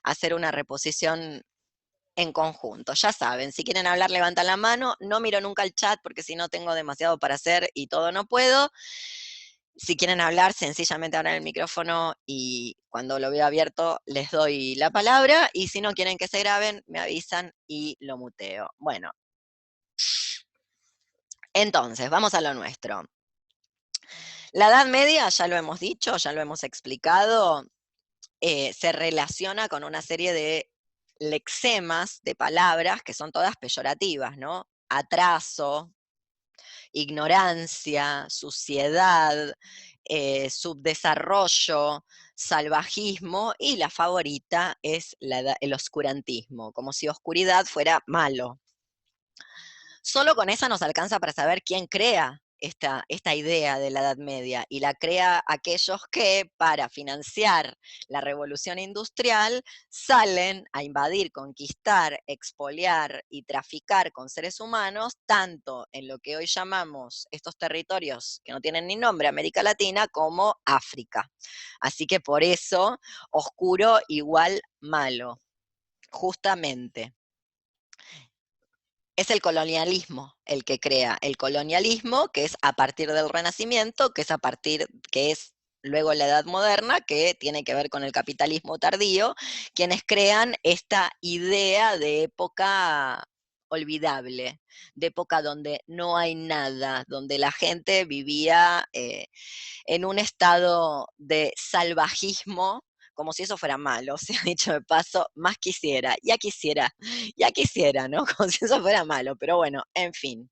hacer una reposición en conjunto. Ya saben, si quieren hablar, levantan la mano. No miro nunca el chat porque si no tengo demasiado para hacer y todo no puedo. Si quieren hablar, sencillamente abran el micrófono y cuando lo veo abierto les doy la palabra. Y si no quieren que se graben, me avisan y lo muteo. Bueno, entonces, vamos a lo nuestro. La Edad Media, ya lo hemos dicho, ya lo hemos explicado, se relaciona con una serie de lexemas, de palabras, que son todas peyorativas, ¿no? Atraso, ignorancia, suciedad, subdesarrollo, salvajismo, y la favorita es el oscurantismo, como si oscuridad fuera malo. Solo con esa nos alcanza para saber quién crea esta idea de la Edad Media, y la crea aquellos que, para financiar la revolución industrial, salen a invadir, conquistar, expoliar y traficar con seres humanos, tanto en lo que hoy llamamos estos territorios que no tienen ni nombre, América Latina, como África. Así que por eso, oscuro igual malo, justamente. Es el colonialismo el que crea el colonialismo, que es a partir del Renacimiento, que es luego la Edad Moderna, que tiene que ver con el capitalismo tardío, quienes crean esta idea de época olvidable, de época donde no hay nada, donde la gente vivía en un estado de salvajismo, como si eso fuera malo, se ha dicho de paso, más quisiera, ya quisiera, ¿no? Como si eso fuera malo, pero bueno, en fin.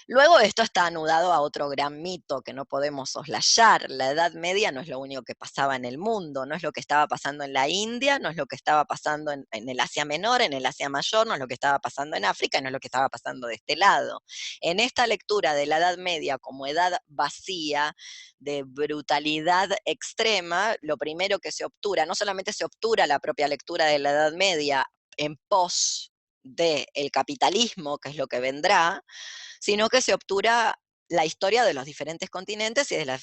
Luego esto está anudado a otro gran mito que no podemos soslayar. La Edad Media no es lo único que pasaba en el mundo, no es lo que estaba pasando en la India, no es lo que estaba pasando en el Asia Menor, en el Asia Mayor, no es lo que estaba pasando en África, no es lo que estaba pasando de este lado. En esta lectura de la Edad Media como edad vacía, de brutalidad extrema, lo primero que se obtura, no solamente se obtura la propia lectura de la Edad Media en pos del capitalismo, que es lo que vendrá, sino que se obtura la historia de los diferentes continentes y de las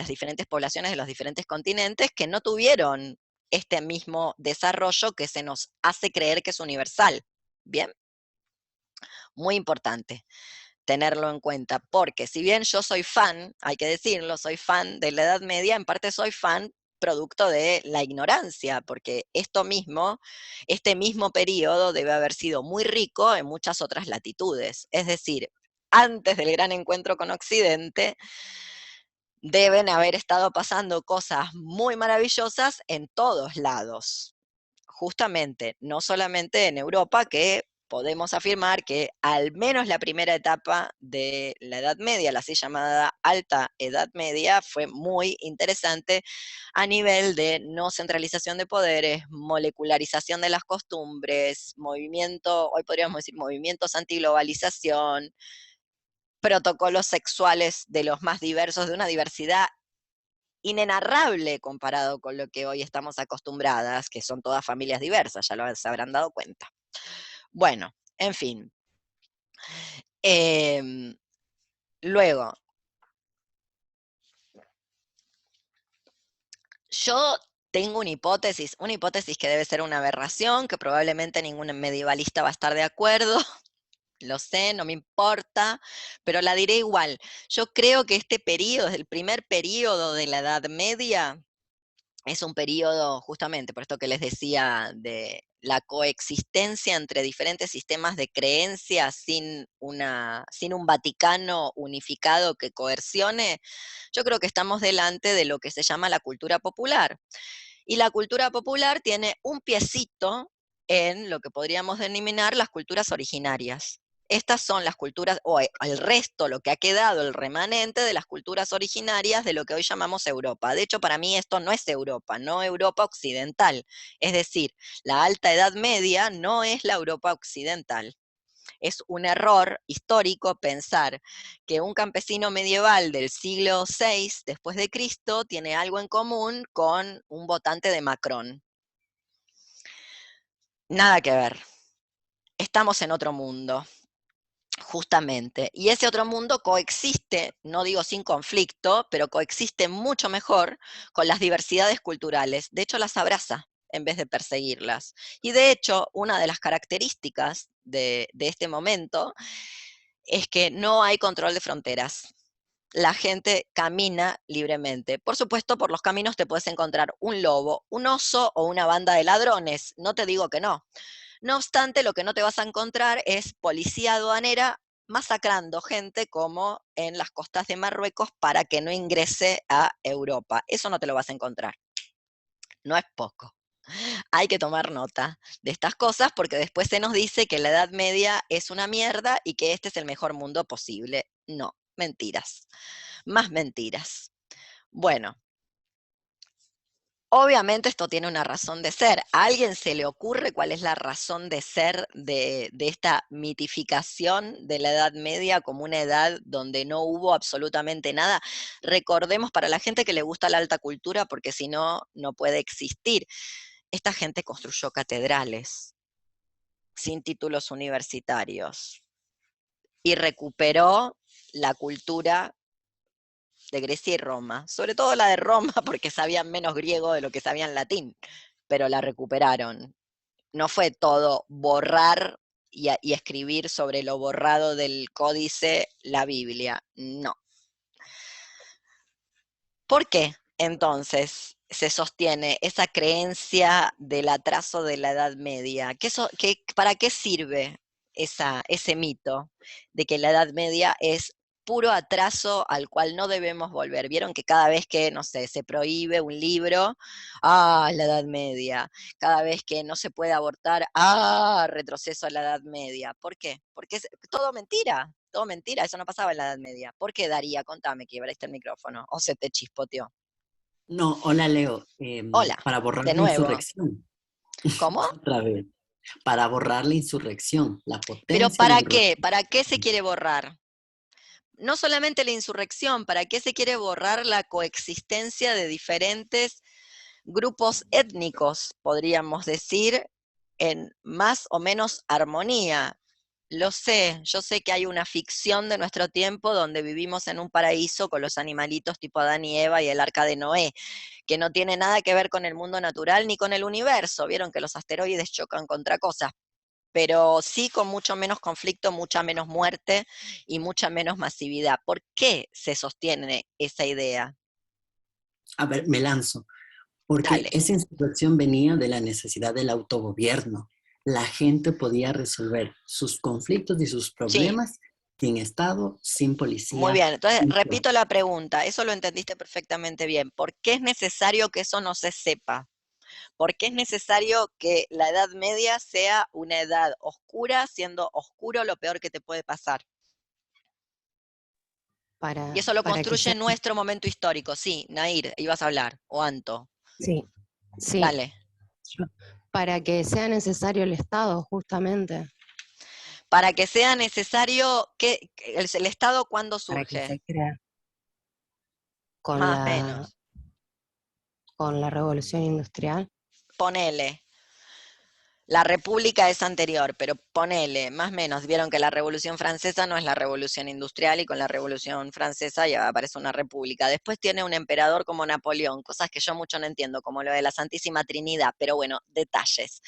diferentes poblaciones de los diferentes continentes que no tuvieron este mismo desarrollo que se nos hace creer que es universal. Bien, muy importante tenerlo en cuenta, porque si bien yo soy fan, hay que decirlo, soy fan de la Edad Media, en parte soy fan producto de la ignorancia, porque este mismo periodo debe haber sido muy rico en muchas otras latitudes. Es decir, antes del gran encuentro con Occidente, deben haber estado pasando cosas muy maravillosas en todos lados. Justamente, no solamente en Europa, que podemos afirmar que al menos la primera etapa de la Edad Media, la así llamada Alta Edad Media, fue muy interesante a nivel de no centralización de poderes, molecularización de las costumbres, hoy podríamos decir movimientos antiglobalización, protocolos sexuales de los más diversos, de una diversidad inenarrable comparado con lo que hoy estamos acostumbradas, que son todas familias diversas, se habrán dado cuenta. Bueno, en fin. Luego, yo tengo una hipótesis que debe ser una aberración, que probablemente ningún medievalista va a estar de acuerdo, lo sé, no me importa, pero la diré igual. Yo creo que este periodo, el primer periodo de la Edad Media, es un periodo, justamente, por esto que les decía, de la coexistencia entre diferentes sistemas de creencias sin un Vaticano unificado que coercione. Yo creo que estamos delante de lo que se llama la cultura popular. Y la cultura popular tiene un piecito en lo que podríamos denominar las culturas originarias. Estas son las culturas, o el resto, lo que ha quedado, el remanente de las culturas originarias de lo que hoy llamamos Europa. De hecho, para mí esto no es Europa, no Europa occidental. Es decir, la Alta Edad Media no es la Europa occidental. Es un error histórico pensar que un campesino medieval del siglo VI después de Cristo tiene algo en común con un votante de Macron. Nada que ver. Estamos en otro mundo, justamente. Y ese otro mundo coexiste, no digo sin conflicto, pero coexiste mucho mejor con las diversidades culturales. De hecho, las abraza. en vez de perseguirlas. Y de hecho, una de las características de este momento es que no hay control de fronteras. La gente camina libremente. Por supuesto, por los caminos te puedes encontrar un lobo, un oso o una banda de ladrones. No te digo que no. No obstante, lo que no te vas a encontrar es policía aduanera masacrando gente como en las costas de Marruecos para que no ingrese a Europa. Eso no te lo vas a encontrar. No es poco. Hay que tomar nota de estas cosas porque después se nos dice que la Edad Media es una mierda y que este es el mejor mundo posible. No, mentiras. Más mentiras. Bueno, obviamente esto tiene una razón de ser. ¿A alguien se le ocurre cuál es la razón de ser de esta mitificación de la Edad Media como una edad donde no hubo absolutamente nada? Recordemos para la gente que le gusta la alta cultura, porque si no, no puede existir. Esta gente construyó catedrales sin títulos universitarios y recuperó la cultura de Grecia y Roma, sobre todo la de Roma porque sabían menos griego de lo que sabían latín, pero la recuperaron. No fue todo borrar y escribir sobre lo borrado del códice la Biblia, no. ¿Por qué entonces se sostiene esa creencia del atraso de la Edad Media? ¿Para qué sirve ese mito de que la Edad Media es puro atraso al cual no debemos volver? Vieron que cada vez que, no sé, se prohíbe un libro, la Edad Media. Cada vez que no se puede abortar, retroceso a la Edad Media. ¿Por qué? Porque es todo mentira, eso no pasaba en la Edad Media. ¿Por qué, Daría? Contame, que abriste el micrófono, o se te chispoteó. No, hola Leo, Hola, para borrar de la nuevo. insurrección, ¿Cómo? otra vez, para borrar la insurrección, la ¿Pero potencia de la para insurrección. qué? ¿Para qué se quiere borrar? No solamente la insurrección, ¿para qué se quiere borrar la coexistencia de diferentes grupos étnicos, podríamos decir, en más o menos armonía? Lo sé, yo sé que hay una ficción de nuestro tiempo donde vivimos en un paraíso con los animalitos tipo Adán y Eva y el arca de Noé, que no tiene nada que ver con el mundo natural ni con el universo. Vieron que los asteroides chocan contra cosas, pero sí con mucho menos conflicto, mucha menos muerte y mucha menos masividad. ¿Por qué se sostiene esa idea? A ver, me lanzo, porque Dale. esa insurrección venía de la necesidad del autogobierno. La gente podía resolver sus conflictos y sus Sí, problemas sin Estado, sin muy policía. bien. Entonces, Sin todo. repito la pregunta, eso lo entendiste perfectamente bien. ¿Por qué es necesario que eso no se sepa? ¿Por qué es necesario que la Edad Media sea una edad oscura, siendo oscuro lo peor que te puede pasar? Y eso lo Para que construye sea, nuestro momento histórico. Sí, Nair, ibas a hablar, o Anto. sí, sí, Dale. yo- para que sea necesario el Estado, justamente, Para que sea necesario, el Estado cuándo para que surge? se crea con Más o la, menos. con la revolución industrial. Ponele. La República es anterior, pero ponele, más o menos. Vieron que la Revolución Francesa no es la Revolución Industrial y con la Revolución Francesa ya aparece una república. Después tiene un emperador como Napoleón, cosas que yo mucho no entiendo, como lo de la Santísima Trinidad, pero bueno, detalles.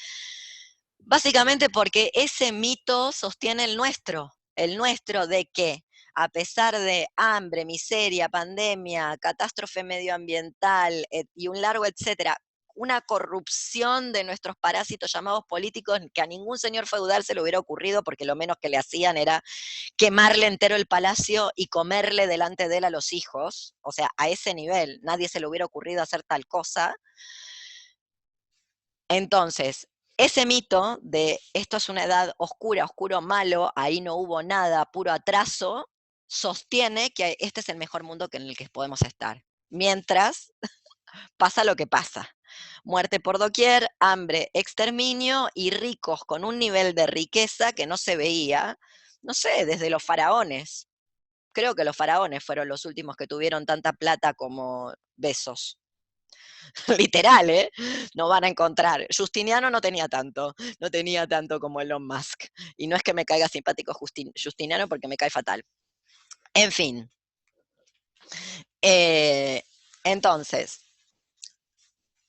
Básicamente porque ese mito sostiene el nuestro de que a pesar de hambre, miseria, pandemia, catástrofe medioambiental y un largo etcétera, una corrupción de nuestros parásitos llamados políticos que a ningún señor feudal se le hubiera ocurrido porque lo menos que le hacían era quemarle entero el palacio y comerle delante de él a los hijos, o sea, a ese nivel, nadie se le hubiera ocurrido hacer tal cosa. Entonces, ese mito de esto es una edad oscura, oscuro malo, ahí no hubo nada, puro atraso, sostiene que este es el mejor mundo en el que podemos estar. Mientras pasa lo que pasa. Muerte por doquier, hambre, exterminio y ricos con un nivel de riqueza que no se veía, no sé, desde los faraones. Creo que los faraones fueron los últimos que tuvieron tanta plata como Besos. Literal, ¿eh? No van a encontrar. Justiniano no tenía tanto como Elon Musk. Y no es que me caiga simpático Justiniano porque me cae fatal. En fin. Eh, entonces,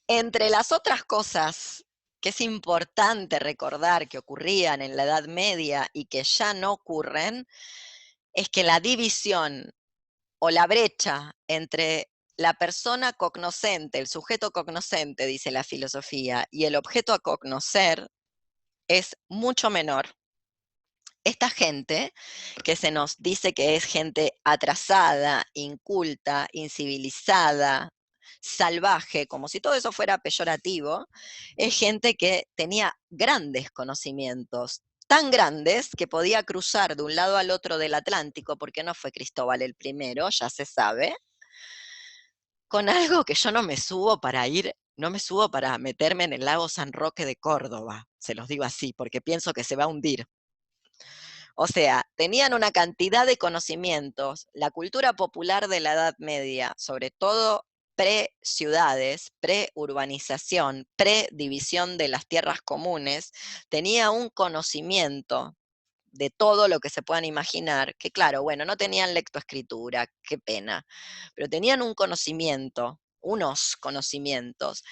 Entre las otras cosas que es importante recordar que ocurrían en la Edad Media y que ya no ocurren, es que la división o la brecha entre la persona cognoscente, el sujeto cognoscente, dice la filosofía, y el objeto a cognocer es mucho menor. Esta gente, que se nos dice que es gente atrasada, inculta, incivilizada, salvaje, como si todo eso fuera peyorativo, es gente que tenía grandes conocimientos, tan grandes que podía cruzar de un lado al otro del Atlántico, porque no fue Cristóbal el primero, ya se sabe, con algo que yo no me subo para ir, no me subo para meterme en el lago San Roque de Córdoba, se los digo así, porque pienso que se va a hundir. O sea, tenían una cantidad de conocimientos. La cultura popular de la Edad Media, sobre todo pre-ciudades, pre-urbanización, pre-división de las tierras comunes, tenía un conocimiento de todo lo que se puedan imaginar, que claro, bueno, no tenían lectoescritura, qué pena, pero tenían un conocimiento, unos conocimientos,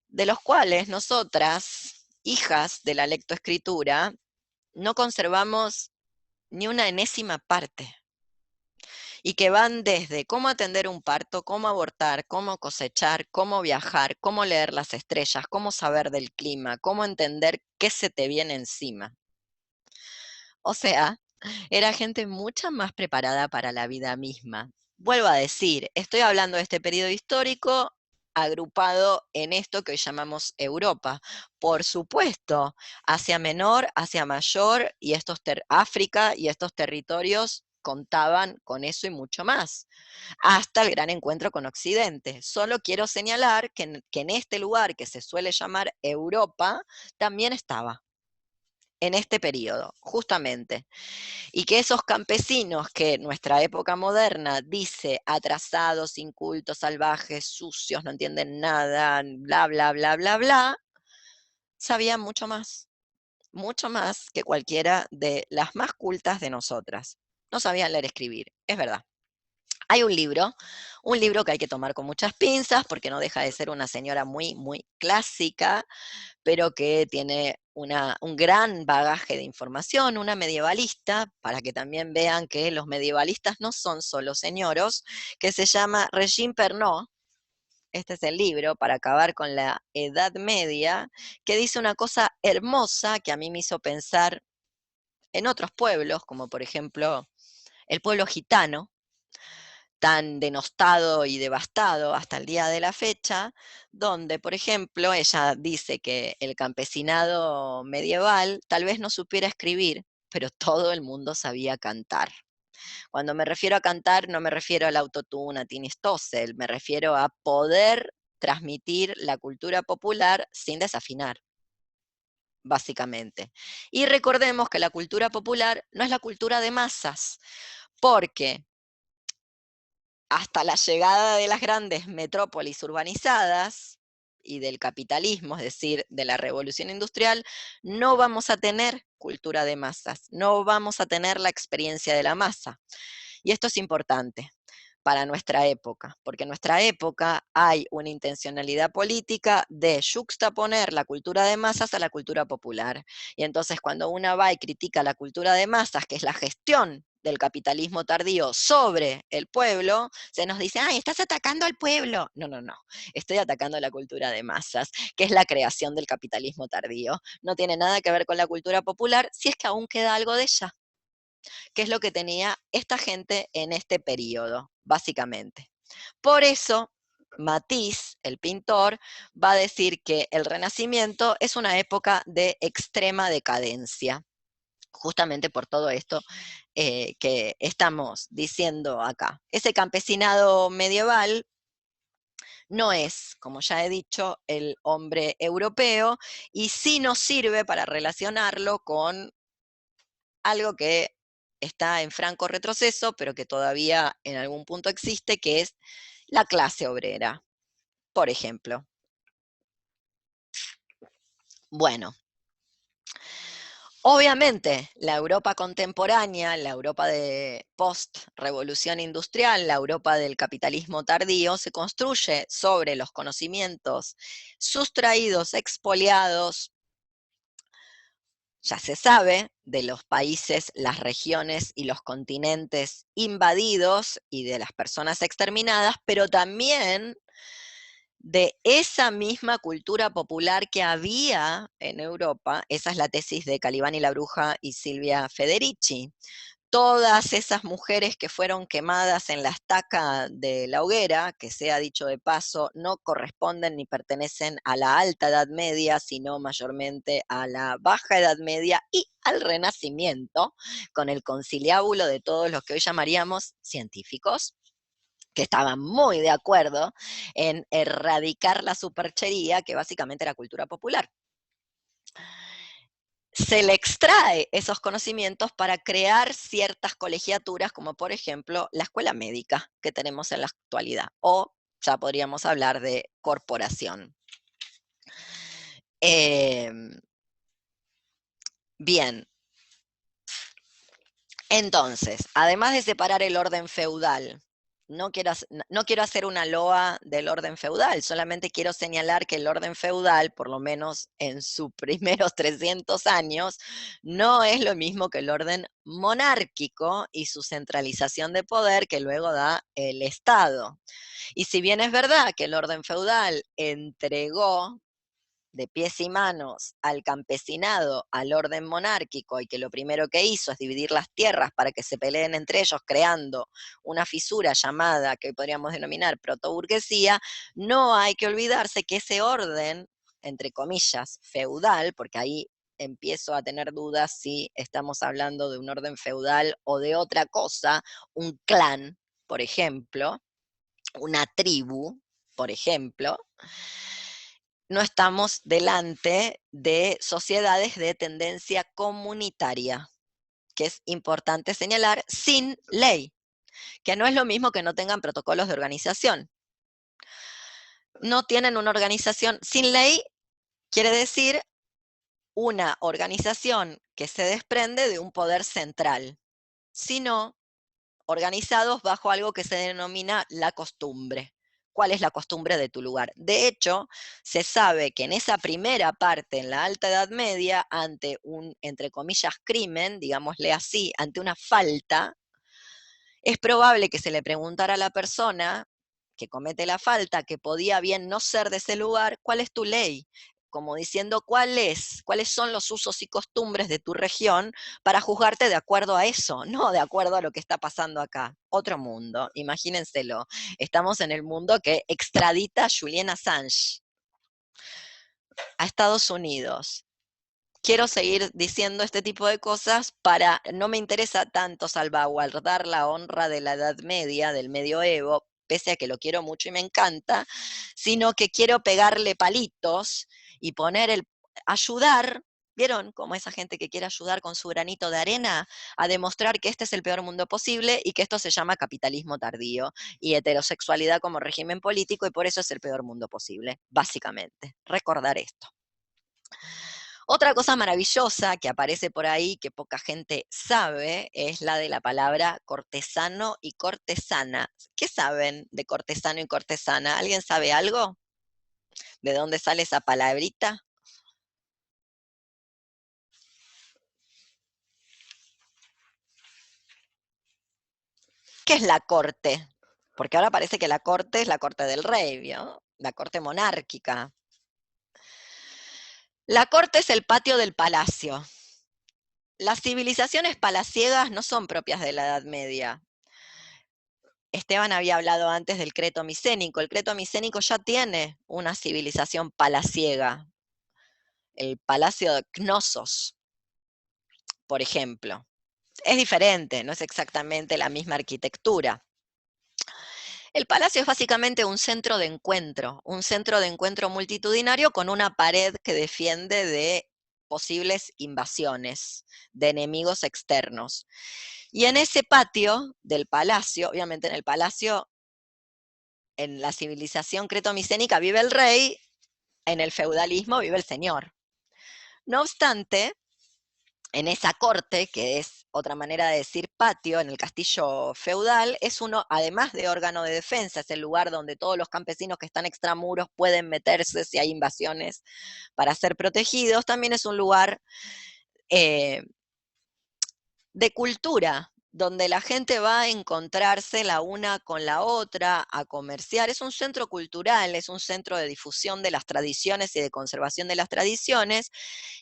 de los cuales nosotras, hijas de la lectoescritura, no conservamos ni una enésima parte, y que van desde cómo atender un parto, cómo abortar, cómo cosechar, cómo viajar, cómo leer las estrellas, cómo saber del clima, cómo entender qué se te viene encima. O sea, era gente mucho más preparada para la vida misma. Vuelvo a decir, estoy hablando de este periodo histórico agrupado en esto que hoy llamamos Europa. Por supuesto, Asia Menor, Asia Mayor y África y estos territorios contaban con eso y mucho más, hasta el gran encuentro con Occidente. Solo quiero señalar que en este lugar que se suele llamar Europa, también estaba en este periodo, justamente. Y que esos campesinos que nuestra época moderna dice atrasados, incultos, salvajes, sucios, no entienden nada, bla, bla, bla, bla, bla, sabían mucho más que cualquiera de las más cultas de nosotras. No sabían leer y escribir, es verdad. Hay un libro que hay que tomar con muchas pinzas porque no deja de ser una señora muy, muy clásica, pero que tiene un gran bagaje de información, una medievalista, para que también vean que los medievalistas no son solo señoros, que se llama Regine Pernod. Este es el libro para acabar con la Edad Media, que dice una cosa hermosa que a mí me hizo pensar en otros pueblos, como por ejemplo el pueblo gitano, tan denostado y devastado hasta el día de la fecha, donde, por ejemplo, ella dice que el campesinado medieval tal vez no supiera escribir, pero todo el mundo sabía cantar. Cuando me refiero a cantar, no me refiero al autotune, a Tini Stossel, me refiero a poder transmitir la cultura popular sin desafinar, básicamente. Y recordemos que la cultura popular no es la cultura de masas, porque hasta la llegada de las grandes metrópolis urbanizadas y del capitalismo, es decir, de la revolución industrial, no vamos a tener cultura de masas, no vamos a tener la experiencia de la masa. Y esto es importante para nuestra época, porque en nuestra época hay una intencionalidad política de yuxtaponer la cultura de masas a la cultura popular. Y entonces cuando una va y critica la cultura de masas, que es la gestión del capitalismo tardío sobre el pueblo, se nos dice, ay, estás atacando al pueblo. No, no, no, estoy atacando la cultura de masas, que es la creación del capitalismo tardío. No tiene nada que ver con la cultura popular, si es que aún queda algo de ella, que es lo que tenía esta gente en este periodo, básicamente. Por eso, Matisse, el pintor, va a decir que el Renacimiento es una época de extrema decadencia, justamente por todo esto que estamos diciendo acá. Ese campesinado medieval no es, como ya he dicho, el hombre europeo, y sí nos sirve para relacionarlo con algo que está en franco retroceso, pero que todavía en algún punto existe, que es la clase obrera, por ejemplo. Bueno, Obviamente, la Europa contemporánea, la Europa de post-revolución industrial, la Europa del capitalismo tardío, se construye sobre los conocimientos sustraídos, expoliados, ya se sabe, de los países, las regiones y los continentes invadidos y de las personas exterminadas, pero también de esa misma cultura popular que había en Europa. Esa es la tesis de Calibani la Bruja y Silvia Federici. Todas esas mujeres que fueron quemadas en la estaca de la hoguera, que sea dicho de paso, no corresponden ni pertenecen a la alta Edad Media, sino mayormente a la baja Edad Media y al Renacimiento, con el conciliábulo de todos los que hoy llamaríamos científicos, que estaban muy de acuerdo en erradicar la superchería, que básicamente era cultura popular. Se le extrae esos conocimientos para crear ciertas colegiaturas, como por ejemplo la escuela médica que tenemos en la actualidad, o ya podríamos hablar de corporación. Bien, entonces, además de separar el orden feudal, no quiero hacer una loa del orden feudal, solamente quiero señalar que el orden feudal, por lo menos en sus primeros 300 años, no es lo mismo que el orden monárquico y su centralización de poder que luego da el Estado. Y si bien es verdad que el orden feudal entregó de pies y manos al campesinado, al orden monárquico, y que lo primero que hizo es dividir las tierras para que se peleen entre ellos, creando una fisura llamada, que hoy podríamos denominar protoburguesía, no hay que olvidarse que ese orden, entre comillas, feudal, porque ahí empiezo a tener dudas si estamos hablando de un orden feudal o de otra cosa, un clan, por ejemplo, una tribu, por ejemplo, no estamos delante de sociedades de tendencia comunitaria, que es importante señalar, sin ley, que no es lo mismo que no tengan protocolos de organización. No tienen una organización sin ley, quiere decir una organización que se desprende de un poder central, sino organizados bajo algo que se denomina la costumbre. ¿Cuál es la costumbre de tu lugar? De hecho, se sabe que en esa primera parte, en la Alta Edad Media, ante un, entre comillas, crimen, digámosle así, ante una falta, es probable que se le preguntara a la persona que comete la falta, que podía bien no ser de ese lugar, ¿cuál es tu ley? Como diciendo, ¿cuáles son los usos y costumbres de tu región para juzgarte de acuerdo a eso, no de acuerdo a lo que está pasando acá? Otro mundo, imagínenselo. Estamos en el mundo que extradita a Julian Assange a Estados Unidos. Quiero seguir diciendo este tipo de cosas no me interesa tanto salvaguardar la honra de la Edad Media, del medioevo, pese a que lo quiero mucho y me encanta, sino que quiero pegarle palitos y ayudar, ¿vieron? Como esa gente que quiere ayudar con su granito de arena a demostrar que este es el peor mundo posible y que esto se llama capitalismo tardío y heterosexualidad como régimen político y por eso es el peor mundo posible, básicamente. Recordar esto. Otra cosa maravillosa que aparece por ahí, que poca gente sabe, es la de la palabra cortesano y cortesana. ¿Qué saben de cortesano y cortesana? ¿Alguien sabe algo? ¿De dónde sale esa palabrita? ¿Qué es la corte? Porque ahora parece que la corte es la corte del rey, ¿no? La corte monárquica. La corte es el patio del palacio. Las civilizaciones palaciegas no son propias de la Edad Media. Esteban había hablado antes del Creto Micénico. El Creto Micénico ya tiene una civilización palaciega. El palacio de Cnosos, por ejemplo. Es diferente, no es exactamente la misma arquitectura. El palacio es básicamente un centro de encuentro multitudinario con una pared que defiende de posibles invasiones, de enemigos externos. Y en ese patio del palacio, obviamente en el palacio, en la civilización cretomicénica vive el rey, en el feudalismo vive el señor. No obstante, en esa corte, que es otra manera de decir patio, en el castillo feudal, es uno, además de órgano de defensa, es el lugar donde todos los campesinos que están extramuros pueden meterse si hay invasiones para ser protegidos, también es un lugar eh, de cultura, donde la gente va a encontrarse la una con la otra, a comerciar. Es un centro cultural, es un centro de difusión de las tradiciones y de conservación de las tradiciones,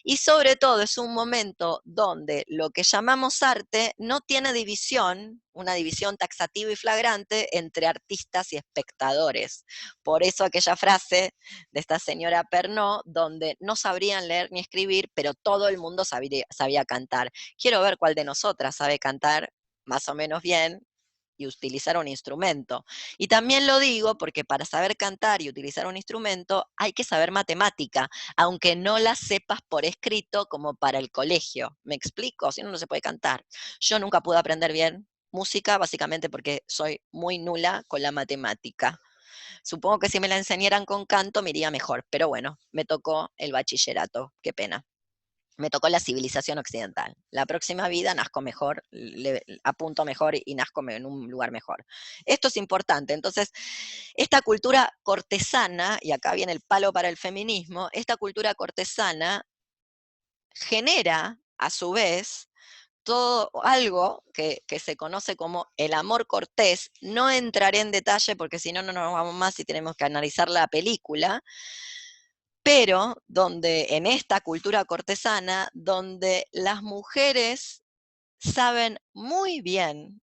y sobre todo es un momento donde lo que llamamos arte no tiene división, una división taxativa y flagrante entre artistas y espectadores. Por eso aquella frase de esta señora Pernod, donde no sabrían leer ni escribir, pero todo el mundo sabía cantar. Quiero ver cuál de nosotras sabe cantar más o menos bien y utilizar un instrumento. Y también lo digo porque para saber cantar y utilizar un instrumento hay que saber matemática, aunque no la sepas por escrito como para el colegio. ¿Me explico? Si no, no se puede cantar. Yo nunca pude aprender bien música, básicamente porque soy muy nula con la matemática. Supongo que si me la enseñaran con canto me iría mejor, pero bueno, me tocó el bachillerato, qué pena. Me tocó la civilización occidental. La próxima vida nazco mejor, apunto mejor y nazco en un lugar mejor. Esto es importante. Entonces, esta cultura cortesana, y acá viene el palo para el feminismo, esta cultura cortesana genera, a su vez, todo algo que se conoce como el amor cortés. No entraré en detalle porque si no, no nos vamos más y tenemos que analizar la película, pero donde en esta cultura cortesana, donde las mujeres saben muy bien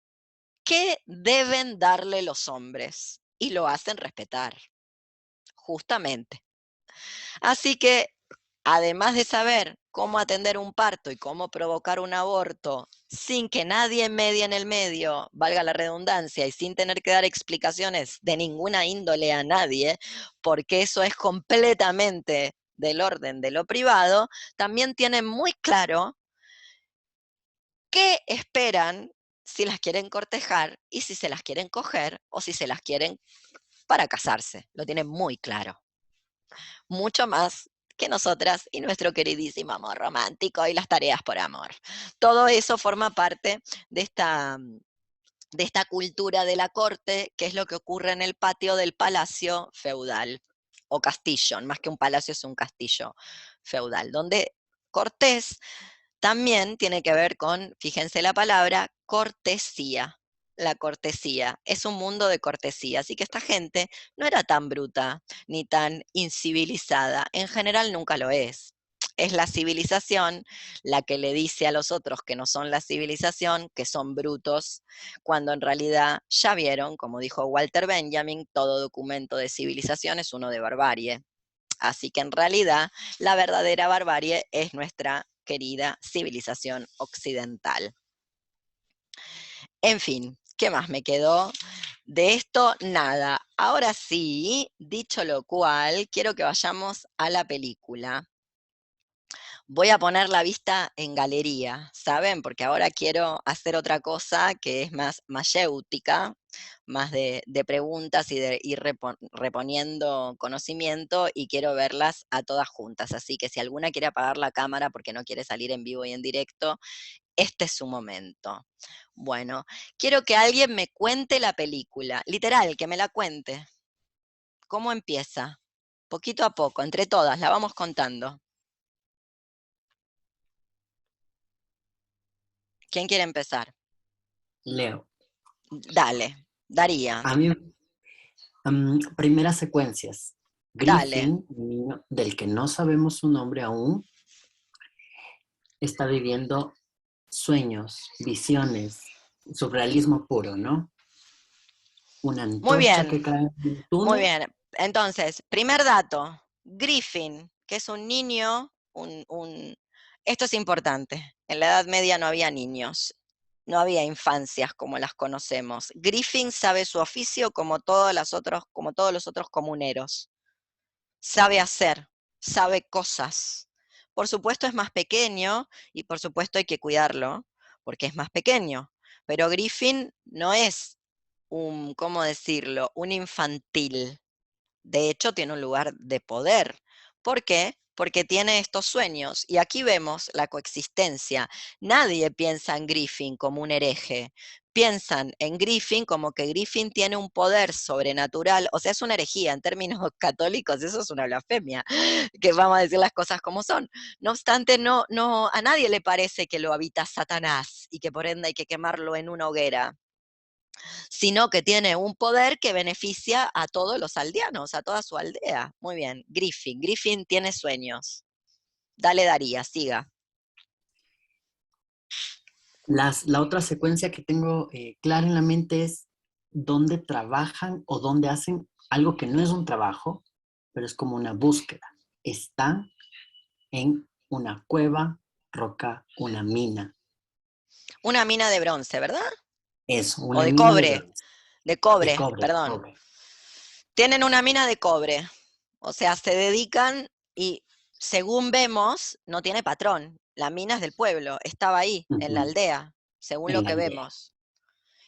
qué deben darle los hombres y lo hacen respetar, justamente. Así que, además de saber cómo atender un parto y cómo provocar un aborto sin que nadie medie en el medio, valga la redundancia, y sin tener que dar explicaciones de ninguna índole a nadie, porque eso es completamente del orden de lo privado, también tienen muy claro qué esperan si las quieren cortejar y si se las quieren coger o si se las quieren para casarse. Lo tienen muy claro. Mucho más que nosotras y nuestro queridísimo amor romántico y las tareas por amor. Todo eso forma parte de esta cultura de la corte, que es lo que ocurre en el patio del palacio feudal, o castillo, más que un palacio es un castillo feudal, donde Cortés también tiene que ver con, fíjense la palabra, cortesía. La cortesía, es un mundo de cortesía, así que esta gente no era tan bruta ni tan incivilizada, en general nunca lo es. Es la civilización la que le dice a los otros que no son la civilización, que son brutos, cuando en realidad ya vieron, como dijo Walter Benjamin, todo documento de civilización es uno de barbarie. Así que en realidad la verdadera barbarie es nuestra querida civilización occidental. En fin, ¿qué más me quedó? De esto, nada. Ahora sí, dicho lo cual, quiero que vayamos a la película. Voy a poner la vista en galería, ¿saben? Porque ahora quiero hacer otra cosa que es más mayéutica, más de preguntas y de ir reponiendo conocimiento, y quiero verlas a todas juntas. Así que si alguna quiere apagar la cámara porque no quiere salir en vivo y en directo, este es su momento. Bueno, quiero que alguien me cuente la película, literal, que me la cuente. ¿Cómo empieza? Poquito a poco, entre todas, la vamos contando. ¿Quién quiere empezar? Leo. Dale, Daría, A mí, primeras secuencias. dale. Griffin, un niño del que no sabemos su nombre aún, está viviendo sueños, visiones, surrealismo puro, ¿no? Una Muy antorcha que bien, cae en un muy túnel. bien. Entonces, primer dato, Griffin, que es un niño, esto es importante, en la Edad Media no había niños, no había infancias como las conocemos. Griffin sabe su oficio como todos los otros comuneros. Sabe hacer, sabe cosas. Por supuesto es más pequeño y por supuesto hay que cuidarlo porque es más pequeño, pero Griffin no es ¿cómo decirlo?, un infantil. De hecho, tiene un lugar de poder. ¿Por qué? porque tiene estos sueños. Y aquí vemos la coexistencia. Nadie piensa en Griffin como un hereje. Piensan en Griffin como que Griffin tiene un poder sobrenatural, o sea, es una herejía en términos católicos, eso es una blasfemia, que vamos a decir las cosas como son. No obstante, a nadie le parece que lo habita Satanás y que por ende hay que quemarlo en una hoguera, sino que tiene un poder que beneficia a todos los aldeanos, a toda su aldea. Muy bien, Griffin. Griffin tiene sueños. Dale, Daría, siga. La otra secuencia que tengo clara en la mente es dónde trabajan o dónde hacen algo que no es un trabajo, pero es como una búsqueda. Están en una cueva, roca, una mina. Una mina de bronce, ¿verdad? Es O una de mina de cobre, bronce, de de cobre, cobre, de perdón. cobre. Tienen una mina de cobre, o sea, se dedican y según vemos, no tiene patrón. La mina es del pueblo, estaba ahí, en la Ujú, aldea, según en lo la que aldea. vemos.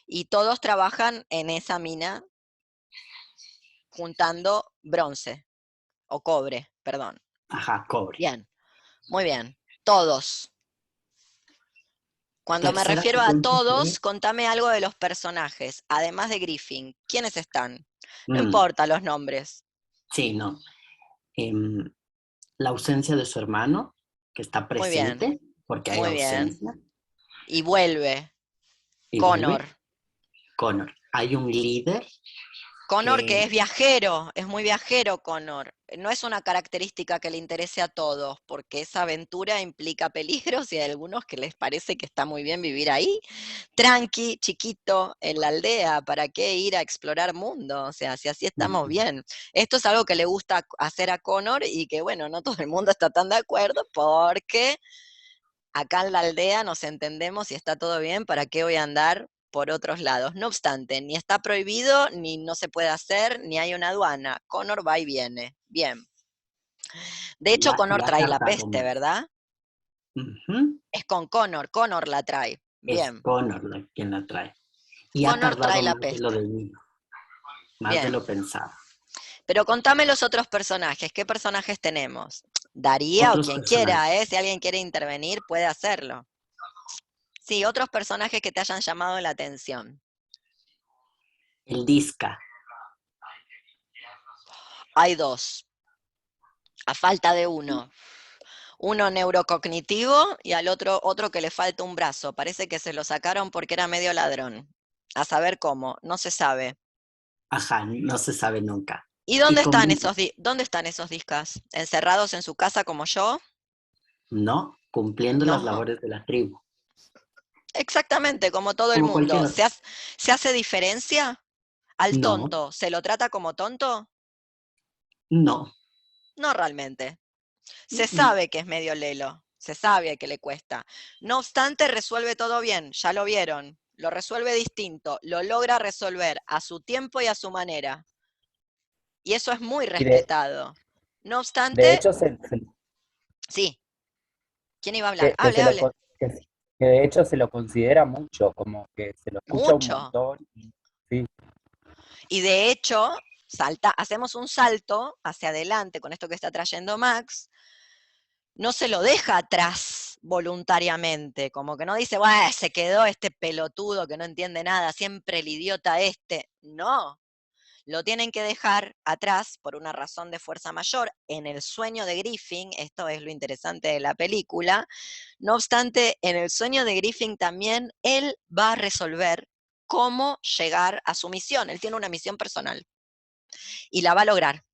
Y todos trabajan en esa mina juntando bronce, o cobre, perdón. Ajá, cobre. Bien, muy bien. Todos. Cuando me Tercera refiero a secuencia todos, sería, contame algo de los personajes, además de Griffin. ¿Quiénes están? No mm, importa los nombres. sí, no. Em, la ausencia de su hermano, que está Muy bien, presente, porque hay muy bien. ausencia, Y vuelve, y Connor. vuelve Connor. Hay un líder Connor que que, es viajero, es muy viajero Connor. No es una característica que le interese a todos, porque esa aventura implica peligros y hay algunos que les parece que está muy bien vivir ahí, tranqui, chiquito, en la aldea, ¿para qué ir a explorar mundo? O sea, si así estamos ujú, bien. Esto es algo que le gusta hacer a Connor y que, bueno, no todo el mundo está tan de acuerdo porque acá en la aldea nos entendemos y está todo bien, ¿para qué voy a andar por otros lados? No obstante, ni está prohibido, ni no se puede hacer, ni hay una aduana. Connor va y viene. Bien. De hecho, Connor y ha trae la tardado peste, más. ¿verdad? Ujú, Es con Connor la trae. es Bien. Connor quien la trae. Y ha Connor trae tardado la más de lo peste. debido, más de Bien. lo pensado. Pero contame los otros personajes. ¿Qué personajes tenemos? Daría o Otros quien personajes. quiera, ¿eh? Si alguien quiere intervenir, puede hacerlo. Sí, otros personajes que te hayan llamado la atención. El Disca. Hay dos, a falta de uno. Uno neurocognitivo y al otro que le falta un brazo. Parece que se lo sacaron porque era medio ladrón. A saber cómo, no se sabe. Ajá, no se sabe nunca. ¿Y Y dónde están esos discas? ¿Encerrados en su casa como yo? no, cumpliendo las No. labores de la tribu. Exactamente, como todo el Como mundo. cualquier ¿Se, otro. se hace diferencia al No, tonto? ¿Se lo trata como tonto? no. No realmente. Se Mm, sabe que es medio lelo, se sabe que le cuesta. No obstante, resuelve todo bien, ya lo vieron. Lo resuelve distinto, lo logra resolver a su tiempo y a su manera. Y eso es muy Y respetado. No de obstante, hecho, sí, ¿quién iba a hablar? que Hable, hable. que de hecho se lo considera mucho, como que se lo escucha un Mucho. montón. Sí, Y de hecho, hacemos un salto hacia adelante con esto que está trayendo Max. No se lo deja atrás voluntariamente, como que no dice, bueno, se quedó este pelotudo que no entiende nada, siempre el idiota este. No, lo tienen que dejar atrás por una razón de fuerza mayor. En el sueño de Griffin, esto es lo interesante de la película, no obstante, en el sueño de Griffin también él va a resolver cómo llegar a su misión. Él tiene una misión personal y la va a lograr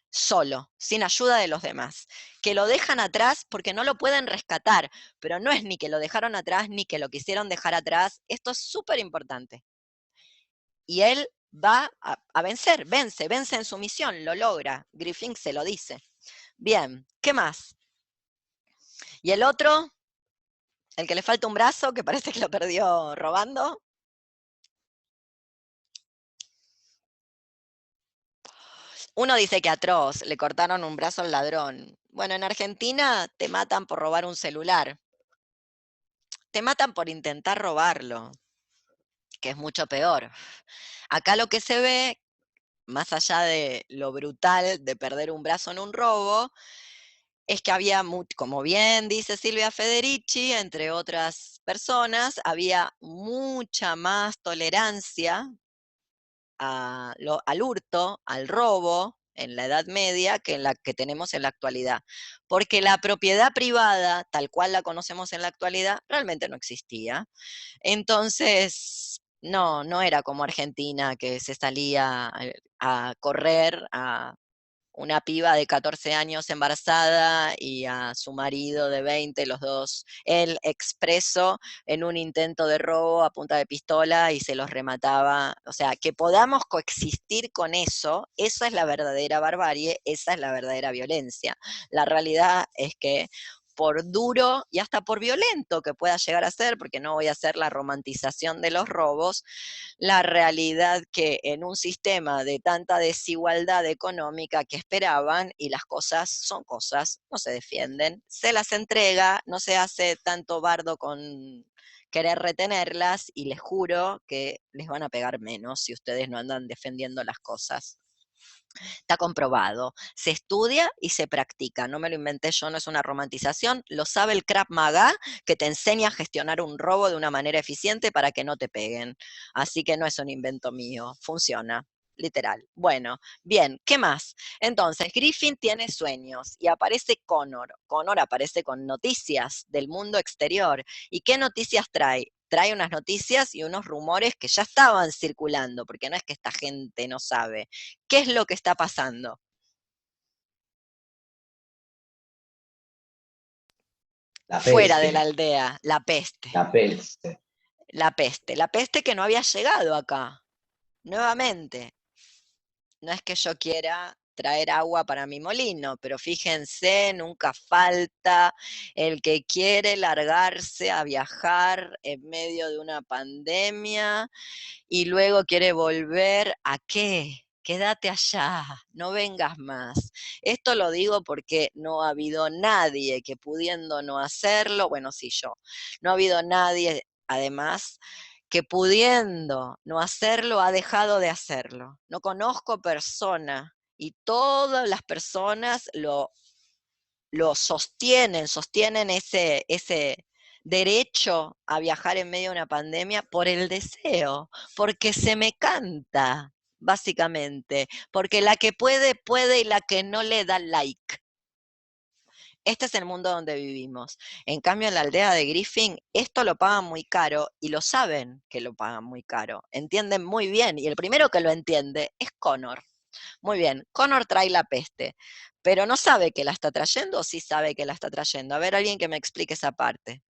solo, sin ayuda de los demás, que lo dejan atrás porque no lo pueden rescatar, pero no es ni que lo dejaron atrás ni que lo quisieron dejar atrás, esto es súper importante. Y él va a vencer, vence en su misión, lo logra, Griffin se lo dice. Bien, ¿qué más? ¿Y el otro? El que le falta un brazo, que parece que lo perdió robando. Uno dice que atroz, le cortaron un brazo al ladrón. Bueno, en Argentina te matan por robar un celular. Te matan por intentar robarlo, que es mucho peor. Acá lo que se ve, más allá de lo brutal de perder un brazo en un robo, es que había, como bien dice Silvia Federici, entre otras personas, había mucha más tolerancia al hurto, al robo, en la Edad Media que en la que tenemos en la actualidad. Porque la propiedad privada, tal cual la conocemos en la actualidad, realmente no existía. Entonces, no era como Argentina, que se salía a correr a una piba de 14 años embarazada y a su marido de 20, los dos, él expreso en un intento de robo a punta de pistola y se los remataba. O sea, que podamos coexistir con eso, esa es la verdadera barbarie, esa es la verdadera violencia. La realidad es que por duro y hasta por violento que pueda llegar a ser, porque no voy a hacer la romantización de los robos, la realidad que en un sistema de tanta desigualdad económica que esperaban, y las cosas son cosas, no se defienden, se las entrega, no se hace tanto bardo con querer retenerlas, y les juro que les van a pegar menos si ustedes no andan defendiendo las cosas. Está comprobado, se estudia y se practica, no me lo inventé yo, no es una romantización, lo sabe el Krav Maga, que te enseña a gestionar un robo de una manera eficiente para que no te peguen, así que no es un invento mío, funciona. Literal. Bueno, bien, ¿qué más? Entonces, Griffin tiene sueños y aparece Connor. Connor aparece con noticias del mundo exterior. ¿Y qué noticias trae? Trae unas noticias y unos rumores que ya estaban circulando, porque no es que esta gente no sabe. ¿Qué es lo que está pasando? La Fuera de la peste, aldea, la peste. la peste. La peste que no había llegado acá. Nuevamente, no es que yo quiera traer agua para mi molino, pero fíjense, nunca falta el que quiere largarse a viajar en medio de una pandemia y luego quiere volver. ¿A qué? Quédate allá, no vengas más. Esto lo digo porque no ha habido nadie que, pudiendo no hacerlo, bueno, sí, yo, no ha habido nadie, además, que pudiendo no hacerlo ha dejado de hacerlo. No conozco persona, y todas las personas lo sostienen ese derecho a viajar en medio de una pandemia por el deseo, porque se me canta, básicamente, porque la que puede, puede, y la que no le da like. Este es el mundo donde vivimos. En cambio, en la aldea de Griffin, esto lo pagan muy caro, y lo saben que lo pagan muy caro. Entienden muy bien, y el primero que lo entiende es Connor. Muy bien, Connor trae la peste, pero no sabe que la está trayendo, o sí sabe que la está trayendo. A ver, alguien que me explique esa parte.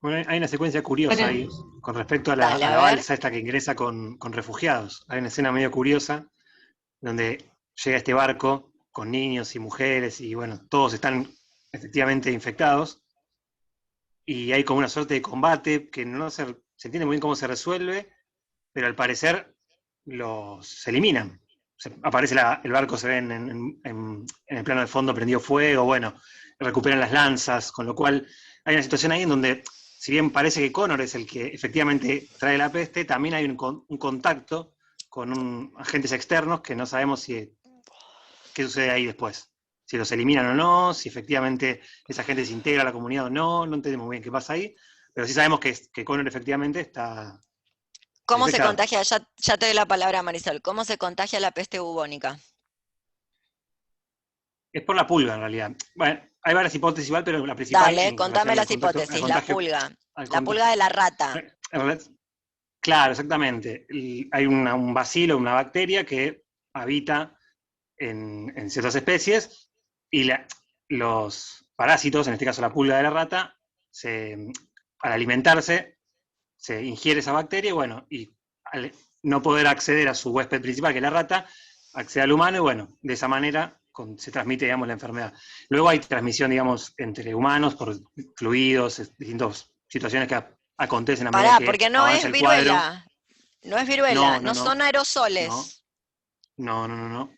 Bueno, hay una secuencia curiosa ahí con respecto a Dale, a a la ver. balsa esta que ingresa con refugiados. Hay una escena medio curiosa donde llega este barco con niños y mujeres y bueno, todos están efectivamente infectados y hay como una suerte de combate que no se entiende muy bien cómo se resuelve, pero al parecer se eliminan. Aparece el barco, se ve en el plano de fondo prendido fuego, bueno, recuperan las lanzas, con lo cual hay una situación ahí en donde, si bien parece que Connor es el que efectivamente trae la peste, también hay un contacto con agentes externos que no sabemos qué sucede ahí después. Si los eliminan o no, si efectivamente esa gente se integra a la comunidad o no, no entendemos muy bien qué pasa ahí, pero sí sabemos que Connor efectivamente está ¿Cómo se infectado. contagia? Ya te doy la palabra, Marisol. ¿Cómo se contagia la peste bubónica? Es por la pulga, en realidad. Bueno, hay varias hipótesis igual, pero la principal Dale, en contame relación las hipótesis. La pulga. La pulga de la rata. Claro, exactamente. Hay un bacilo, una bacteria que habita en ciertas especies y los parásitos, en este caso la pulga de la rata, al alimentarse se ingiere esa bacteria y bueno, y al no poder acceder a su huésped principal, que es la rata, accede al humano y bueno, de esa manera se transmite, digamos, la enfermedad. Luego hay transmisión, digamos, entre humanos por fluidos, distintas situaciones que acontecen a medida Pará, que porque no avanza es el cuadro. viruela. No es viruela, No, no, no no, son no, aerosoles. no, no, no, no,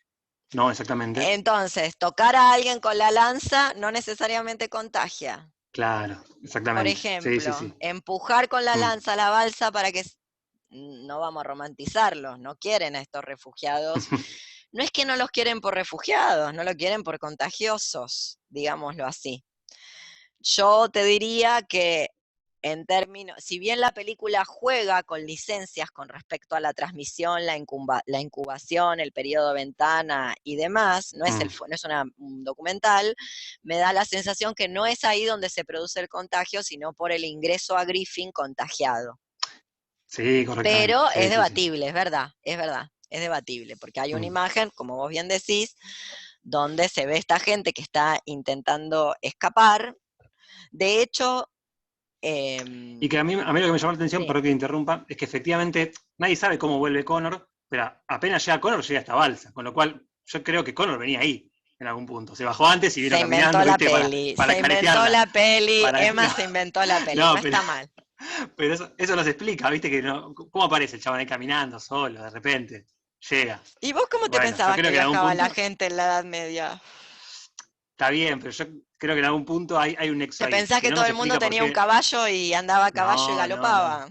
no, exactamente. Entonces, tocar a alguien con la lanza no necesariamente contagia. Claro, Por exactamente. Sí, sí, ejemplo, sí. empujar con la Mm. lanza la balsa para que, no vamos a romantizarlos, no quieren a estos refugiados No es que no los quieren por refugiados, no lo quieren por contagiosos, digámoslo así. Yo te diría que en términos, si bien la película juega con licencias con respecto a la transmisión, la incubación, el periodo ventana y demás, no es, no es un documental, me da la sensación que no es ahí donde se produce el contagio, sino por el ingreso a Griffin contagiado. Sí, correcto. Pero sí, es sí, debatible, es verdad, es debatible, porque hay una imagen, como vos bien decís, donde se ve esta gente que está intentando escapar. De hecho, Y que a mí lo que me llamó la atención, sí. perdón que te interrumpa, es que efectivamente nadie sabe cómo vuelve Connor, pero apenas llega Connor, llega esta balsa, con lo cual yo creo que Connor venía ahí en algún punto. Se bajó antes y vino Se inventó caminando, la ¿viste? peli, Para se inventó caretearla. la peli, Para- Emma no, se inventó la peli, no, no está mal. Pero eso no se explica, ¿viste? Que no, ¿cómo aparece el chabón ahí caminando solo, de repente? Llega. ¿Y vos cómo te Bueno, yo pensabas creo que que en algún viajaba la punto gente en la Edad Media? está bien, pero yo creo que en algún punto hay un nexo ¿Te ahí, pensás que que no todo nos el mundo explica por tenía un qué. caballo y andaba a caballo y No, no, no. galopaba?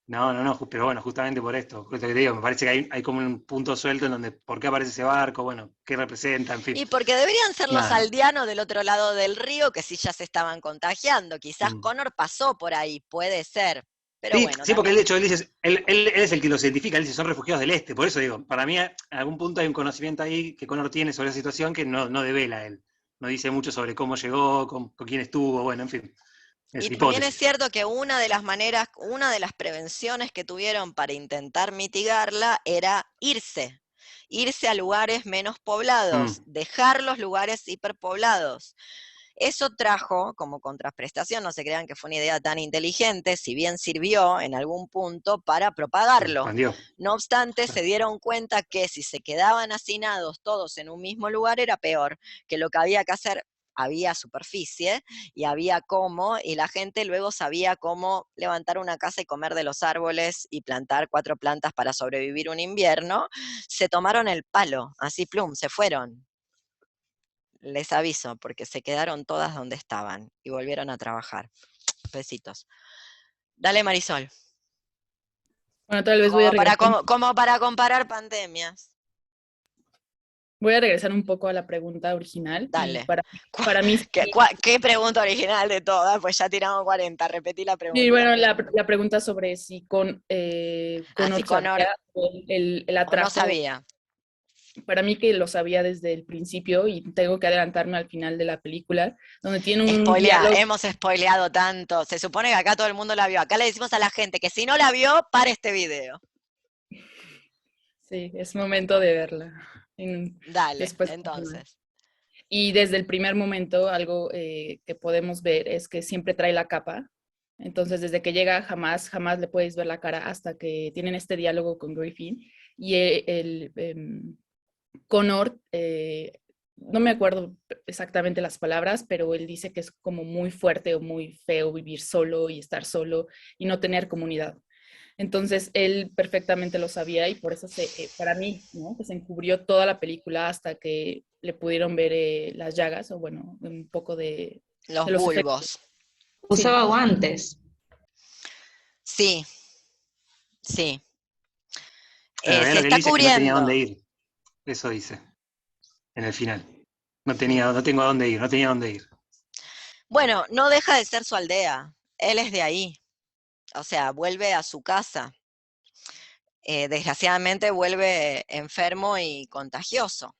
No, pero bueno, justamente por esto que te digo, me parece que hay como un punto suelto en donde, ¿por qué aparece ese barco? Bueno, ¿qué representa? En fin, Y porque deberían ser los nada. aldeanos del otro lado del río que sí ya se estaban contagiando. Quizás Connor pasó por ahí, puede ser. Pero Sí, bueno, sí, porque también. de hecho él es el que los identifica, él dice, son refugiados del este, por eso digo, para mí en algún punto hay un conocimiento ahí que Connor tiene sobre la situación que no devela él, no dice mucho sobre cómo llegó, con quién estuvo, bueno, en fin, es Y también es hipótesis. cierto que una de las maneras, una de las prevenciones que tuvieron para intentar mitigarla era irse a lugares menos poblados, dejar los lugares hiperpoblados. Eso trajo como contraprestación, no se crean que fue una idea tan inteligente, si bien sirvió en algún punto para propagarlo. Expandió. No obstante, se dieron cuenta que si se quedaban hacinados todos en un mismo lugar era peor, que lo que había que hacer, había superficie y había cómo, y la gente luego sabía cómo levantar una casa y comer de los árboles y plantar 4 plantas para sobrevivir un invierno. Se tomaron el palo, así plum, se fueron. Les aviso, porque se quedaron todas donde estaban y volvieron a trabajar. Besitos. Dale, Marisol. Bueno, tal vez voy a regresar. Como para comparar pandemias. Voy a regresar un poco a la pregunta original. Dale. Y para mí... ¿Qué pregunta original de todas? Pues ya tiramos 40, repetí la pregunta. Y bueno, la pregunta sobre si Connor Connor sabía el atraso. no sabía. Para mí que lo sabía desde el principio y tengo que adelantarme al final de la película, donde tiene un diálogo. Hemos spoileado tanto. Se supone que acá todo el mundo la vio. Acá le decimos a la gente que si no la vio, pare este video. Sí, es momento de verla. Dale, después entonces. Y desde el primer momento, algo que podemos ver es que siempre trae la capa. Entonces, desde que llega, jamás le puedes ver la cara hasta que tienen este diálogo con Griffin. Y Connor, no me acuerdo exactamente las palabras, pero él dice que es como muy fuerte o muy feo vivir solo y estar solo y no tener comunidad. Entonces él perfectamente lo sabía y por eso para mí, ¿no? Que se encubrió toda la película hasta que le pudieron ver las llagas o bueno, un poco de los bulbos. Efectos. Usaba guantes. Sí. Sí. Se está cubriendo. Que no tenía dónde ir. Eso dice. En el final. No tengo a dónde ir, no tenía dónde ir. Bueno, no deja de ser su aldea. Él es de ahí. O sea, vuelve a su casa. Desgraciadamente vuelve enfermo y contagioso.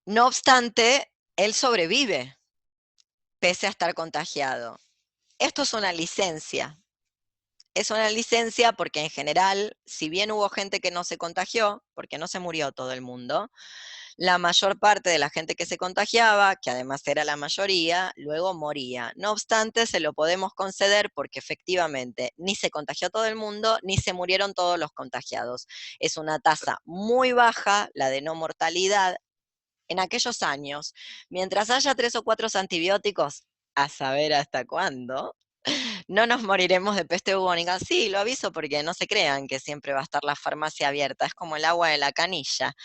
No obstante, él sobrevive, pese a estar contagiado. Esto es una licencia. Es una licencia porque en general, si bien hubo gente que no se contagió, porque no se murió todo el mundo, la mayor parte de la gente que se contagiaba, que además era la mayoría, luego moría. No obstante, se lo podemos conceder porque efectivamente ni se contagió todo el mundo, ni se murieron todos los contagiados. Es una tasa muy baja, la de no mortalidad, en aquellos años. Mientras haya 3 o 4 antibióticos, a saber hasta cuándo, no nos moriremos de peste bubónica. Sí, lo aviso porque no se crean que siempre va a estar la farmacia abierta, es como el agua de la canilla.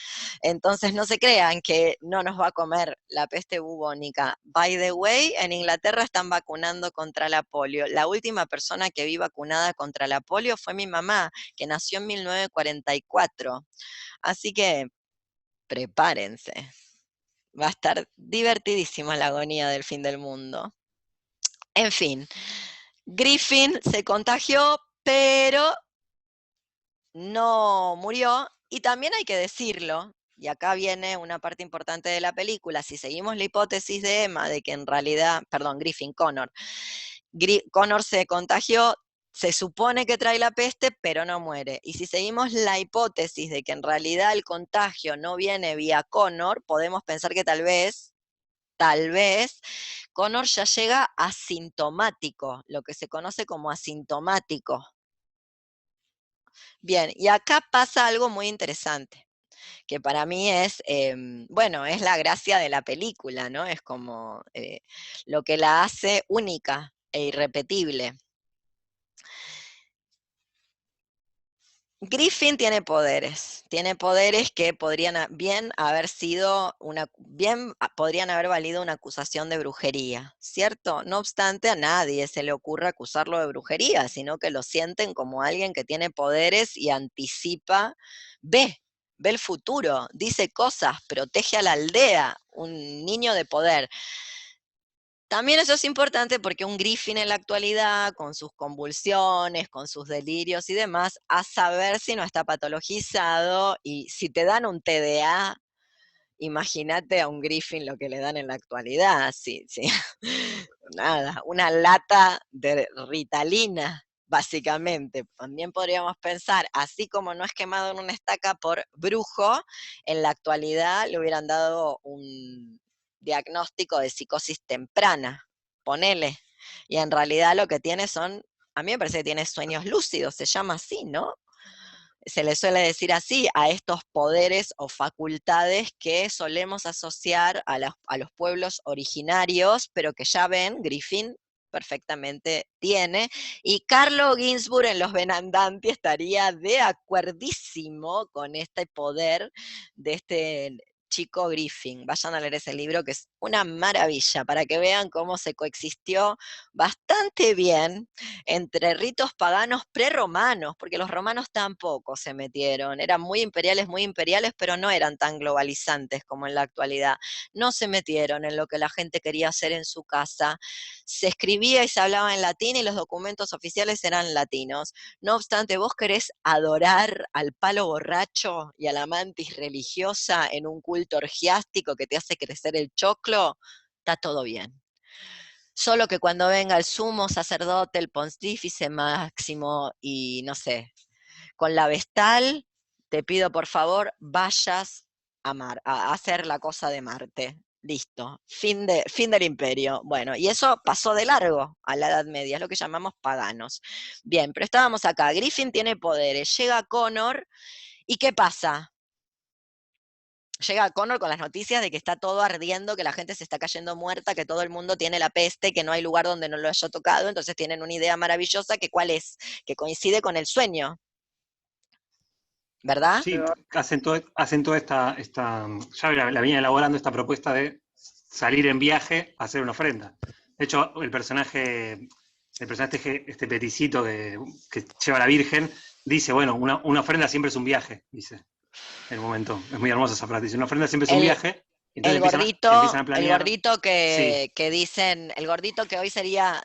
Entonces no se crean que no nos va a comer la peste bubónica. By the way, en Inglaterra están vacunando contra la polio. La última persona que vi vacunada contra la polio fue mi mamá, que nació en 1944. Así que prepárense. Va a estar divertidísima la agonía del fin del mundo. En fin, Griffin se contagió, pero no murió. Y también hay que decirlo, y acá viene una parte importante de la película, si seguimos la hipótesis de Emma de que en realidad, perdón, Griffin, Connor, Connor se contagió, se supone que trae la peste, pero no muere. Y si seguimos la hipótesis de que en realidad el contagio no viene vía Connor, podemos pensar que tal vez, Connor ya llega asintomático, lo que se conoce como asintomático. Bien, y acá pasa algo muy interesante, que para mí es, bueno, es la gracia de la película, ¿no? Es como lo que la hace única e irrepetible. Griffin tiene poderes que podrían podrían haber valido una acusación de brujería, ¿cierto? No obstante, a nadie se le ocurre acusarlo de brujería, sino que lo sienten como alguien que tiene poderes y anticipa, ve el futuro, dice cosas, protege a la aldea, un niño de poder. También eso es importante porque un Griffin en la actualidad, con sus convulsiones, con sus delirios y demás, a saber si no está patologizado, y si te dan un TDA, imagínate a un Griffin lo que le dan en la actualidad, sí. Nada, una lata de Ritalina, básicamente. También podríamos pensar, así como no es quemado en una estaca por brujo, en la actualidad le hubieran dado un diagnóstico de psicosis temprana, ponele. Y en realidad lo que tiene a mí me parece que tiene sueños lúcidos, se llama así, ¿no? Se le suele decir así a estos poderes o facultades que solemos asociar a los pueblos originarios, pero que ya ven, Griffin perfectamente tiene, y Carlo Ginzburg en Los Benandanti estaría de acuerdísimo con este poder de este chico Griffin. Vayan a leer ese libro que es una maravilla, para que vean cómo se coexistió bastante bien entre ritos paganos prerromanos, porque los romanos tampoco se metieron, eran muy imperiales, pero no eran tan globalizantes como en la actualidad. No se metieron en lo que la gente quería hacer en su casa. Se escribía y se hablaba en latín y los documentos oficiales eran latinos. No obstante, vos querés adorar al palo borracho y a la mantis religiosa en un culto orgiástico que te hace crecer el choclo, está todo bien. Solo que cuando venga el sumo sacerdote, el pontífice máximo y no sé, con la vestal, te pido por favor vayas a hacer la cosa de Marte. Listo, fin del imperio. Bueno, y eso pasó de largo a la Edad Media, es lo que llamamos paganos. Bien, pero estábamos acá, Griffin tiene poderes, llega Connor, ¿y qué pasa? Llega Connor con las noticias de que está todo ardiendo, que la gente se está cayendo muerta, que todo el mundo tiene la peste, que no hay lugar donde no lo haya tocado, entonces tienen una idea maravillosa, que ¿cuál es? Que coincide con el sueño, ¿verdad? Sí, hacen toda esta ya la venía elaborando esta propuesta de salir en viaje a hacer una ofrenda. De hecho, el personaje, este peticito que lleva a la Virgen, dice, bueno, una ofrenda siempre es un viaje, dice, en un momento. Es muy hermosa esa frase, dice, una ofrenda siempre es un viaje. Entonces empiezan a planear. El gordito Sí. que dicen, el gordito que hoy sería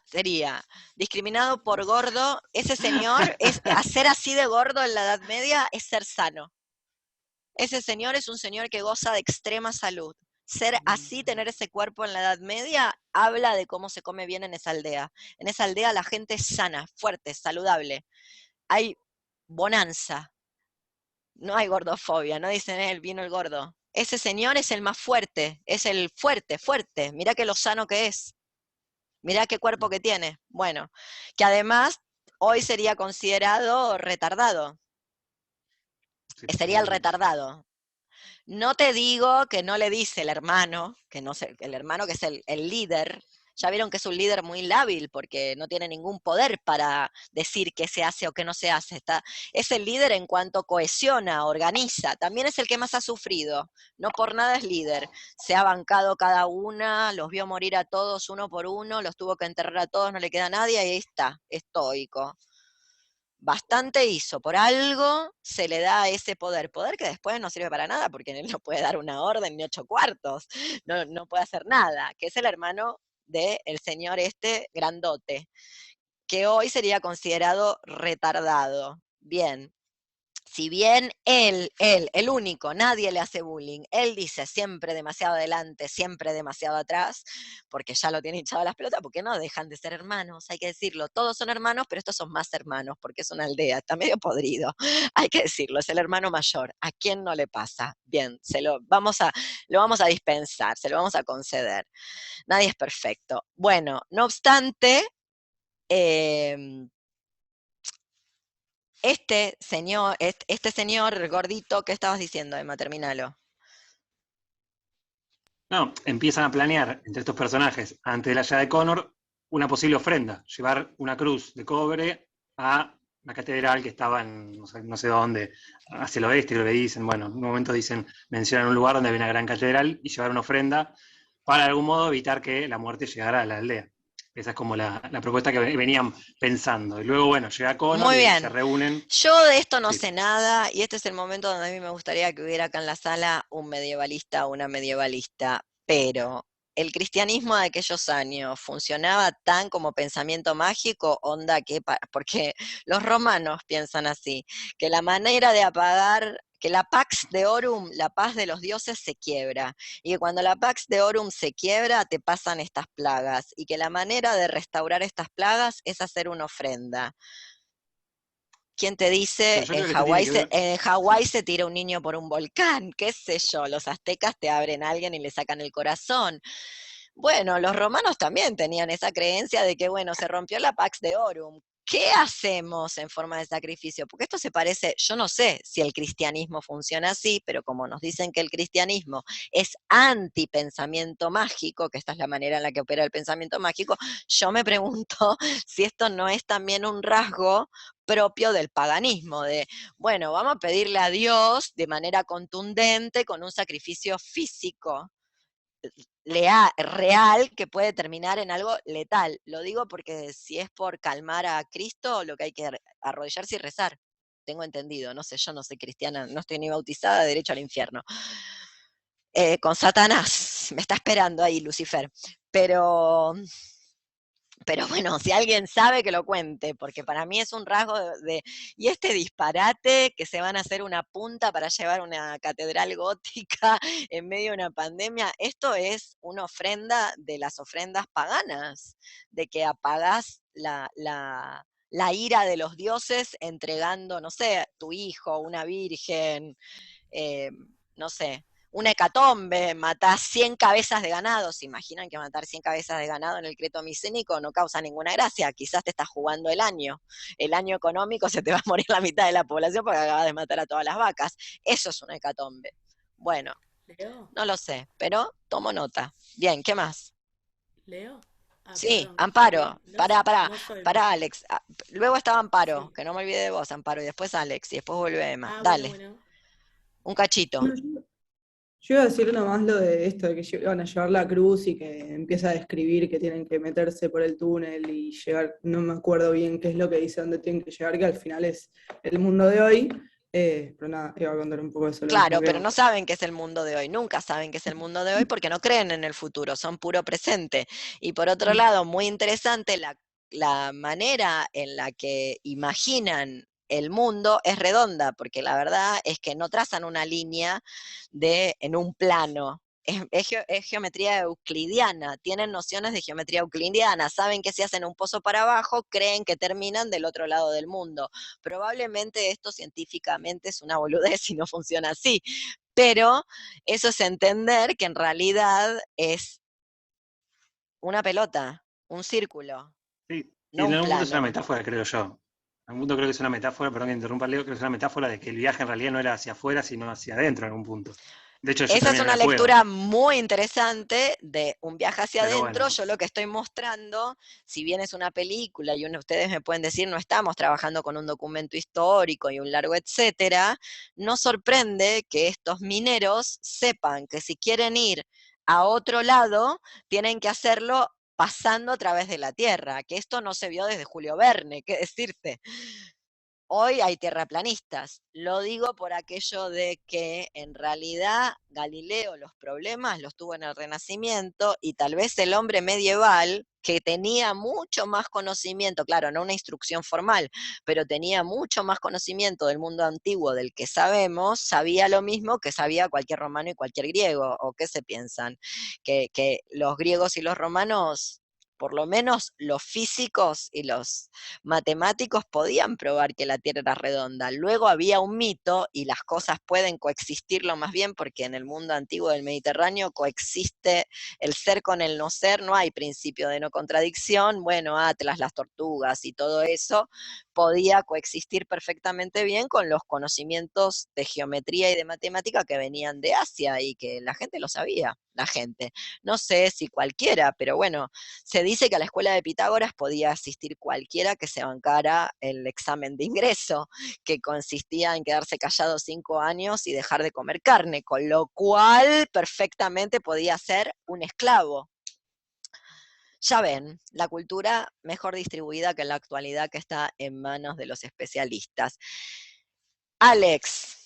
discriminado por gordo, ese señor, hacer así de gordo en la Edad Media es ser sano. Ese señor es un señor que goza de extrema salud. Ser así, tener ese cuerpo en la Edad Media, habla de cómo se come bien en esa aldea. En esa aldea la gente es sana, fuerte, saludable. Hay bonanza. No hay gordofobia, no dicen, vino el gordo. Ese señor es el más fuerte, es el fuerte. Mirá que lo sano que es. Mirá qué cuerpo que tiene. Bueno, que además hoy sería considerado retardado. Sí, Sería el retardado. No te digo que no le dice el hermano, que no sé, el hermano que es el líder, ya vieron que es un líder muy lábil, porque no tiene ningún poder para decir qué se hace o qué no se hace. Es el líder en cuanto cohesiona, organiza, también es el que más ha sufrido, no por nada es líder, se ha bancado cada una, los vio morir a todos uno por uno, los tuvo que enterrar a todos, no le queda nadie, y ahí está, estoico. Bastante hizo, por algo se le da ese poder que después no sirve para nada, porque él no puede dar una orden ni 8 cuartos, no puede hacer nada, que es el hermano del señor grandote, que hoy sería considerado retardado. Bien, si bien él, el único, nadie le hace bullying, él dice siempre demasiado adelante, siempre demasiado atrás, porque ya lo tiene hinchado a las pelotas, porque no dejan de ser hermanos, hay que decirlo, todos son hermanos, pero estos son más hermanos, porque es una aldea, está medio podrido, hay que decirlo, es el hermano mayor, ¿a quién no le pasa? Bien, lo vamos a dispensar, se lo vamos a conceder, nadie es perfecto. Bueno, no obstante, este señor gordito, ¿qué estabas diciendo, Emma? Terminalo. No, empiezan a planear entre estos personajes, antes de la llegada de Connor, una posible ofrenda, llevar una cruz de cobre a la catedral que estaba en no sé dónde, hacia el oeste, creo que dicen, bueno, en un momento mencionan un lugar donde había una gran catedral y llevar una ofrenda para de algún modo evitar que la muerte llegara a la aldea. Esa es como la propuesta que venían pensando. Y luego, bueno, llega Connor Muy y bien. se reúnen. Yo de esto no Sí. sé nada, y este es el momento donde a mí me gustaría que hubiera acá en la sala un medievalista o una medievalista, pero el cristianismo de aquellos años funcionaba tan como pensamiento mágico, onda porque los romanos piensan así, que la manera de apagar, que la Pax Deorum, la paz de los dioses, se quiebra, y que cuando la Pax Deorum se quiebra te pasan estas plagas, y que la manera de restaurar estas plagas es hacer una ofrenda. ¿Quién te dice, en Hawái se tira un niño por un volcán? ¿Qué sé yo? Los aztecas te abren a alguien y le sacan el corazón. Bueno, los romanos también tenían esa creencia de que, bueno, se rompió la Pax Deorum. ¿Qué hacemos en forma de sacrificio? Porque esto se parece, yo no sé si el cristianismo funciona así, pero como nos dicen que el cristianismo es antipensamiento mágico, que esta es la manera en la que opera el pensamiento mágico, yo me pregunto si esto no es también un rasgo propio del paganismo, de, bueno, vamos a pedirle a Dios de manera contundente con un sacrificio físico real que puede terminar en algo letal. Lo digo porque si es por calmar a Cristo, lo que hay que arrodillarse y rezar. Tengo entendido, no sé, yo no soy cristiana, no estoy ni bautizada, derecho al infierno. Con Satanás, me está esperando ahí Lucifer. Pero bueno, si alguien sabe que lo cuente, porque para mí es un rasgo y este disparate que se van a hacer una punta para llevar una catedral gótica en medio de una pandemia, esto es una ofrenda de las ofrendas paganas, de que apagás la ira de los dioses entregando, no sé, tu hijo, una virgen, no sé, una hecatombe, matás 100 cabezas de ganado. ¿Se imaginan que matar 100 cabezas de ganado en el creto micénico no causa ninguna gracia? Quizás te estás jugando el año económico, se te va a morir la mitad de la población porque acabas de matar a todas las vacas. Eso es una hecatombe. Bueno, ¿Leo? no lo sé, pero tomo nota. Bien, ¿qué más? ¿Leo? Sí, Perdón, Amparo, no pará, Alex. Luego estaba Amparo, Sí. que no me olvide de vos, Amparo, y después Alex, y después vuelve Emma. Ah, Dale, bueno. un cachito. No, yo iba a decir nomás lo de esto, de que iban a llevar la cruz y que empieza a describir que tienen que meterse por el túnel y llegar, no me acuerdo bien qué es lo que dice, dónde tienen que llegar, que al final es el mundo de hoy. Pero nada, iba a contar un poco de eso. Claro, pero no saben qué es el mundo de hoy, nunca saben qué es el mundo de hoy porque no creen en el futuro, son puro presente. Y por otro lado, muy interesante, la manera en la que imaginan el mundo es redonda, porque la verdad es que no trazan una línea en un plano. Es geometría euclidiana, tienen nociones de geometría euclidiana, saben que si hacen un pozo para abajo, creen que terminan del otro lado del mundo. Probablemente esto científicamente es una boludez y no funciona así, pero eso es entender que en realidad es una pelota, un círculo, Sí, y no en un algún punto es una plano. metáfora, creo yo. En algún punto creo que es una metáfora, perdón que interrumpa, Leo, creo que es una metáfora de que el viaje en realidad no era hacia afuera, sino hacia adentro en algún punto. De hecho, ellos Esa es terminan una en la cueva. lectura muy interesante de un viaje hacia Pero adentro. bueno. Yo lo que estoy mostrando, si bien es una película y ustedes me pueden decir, no estamos trabajando con un documento histórico y un largo etcétera, no sorprende que estos mineros sepan que si quieren ir a otro lado, tienen que hacerlo pasando a través de la Tierra, que esto no se vio desde Julio Verne, qué decirte. Hoy hay terraplanistas. Lo digo por aquello de que en realidad Galileo los problemas los tuvo en el Renacimiento y tal vez el hombre medieval, que tenía mucho más conocimiento, claro, no una instrucción formal, pero tenía mucho más conocimiento del mundo antiguo del que sabemos, sabía lo mismo que sabía cualquier romano y cualquier griego. ¿O qué se piensan? Que los griegos y los romanos, por lo menos los físicos y los matemáticos podían probar que la Tierra era redonda. Luego había un mito, y las cosas pueden coexistirlo más bien, porque en el mundo antiguo del Mediterráneo coexiste el ser con el no ser, no hay principio de no contradicción. Bueno, Atlas, las tortugas y todo eso podía coexistir perfectamente bien con los conocimientos de geometría y de matemática que venían de Asia y que la gente lo sabía, la gente. No sé si cualquiera, pero bueno, se dice que a la escuela de Pitágoras podía asistir cualquiera que se bancara el examen de ingreso, que consistía en quedarse callado 5 años y dejar de comer carne, con lo cual perfectamente podía ser un esclavo. Ya ven, la cultura mejor distribuida que en la actualidad, que está en manos de los especialistas. Alex.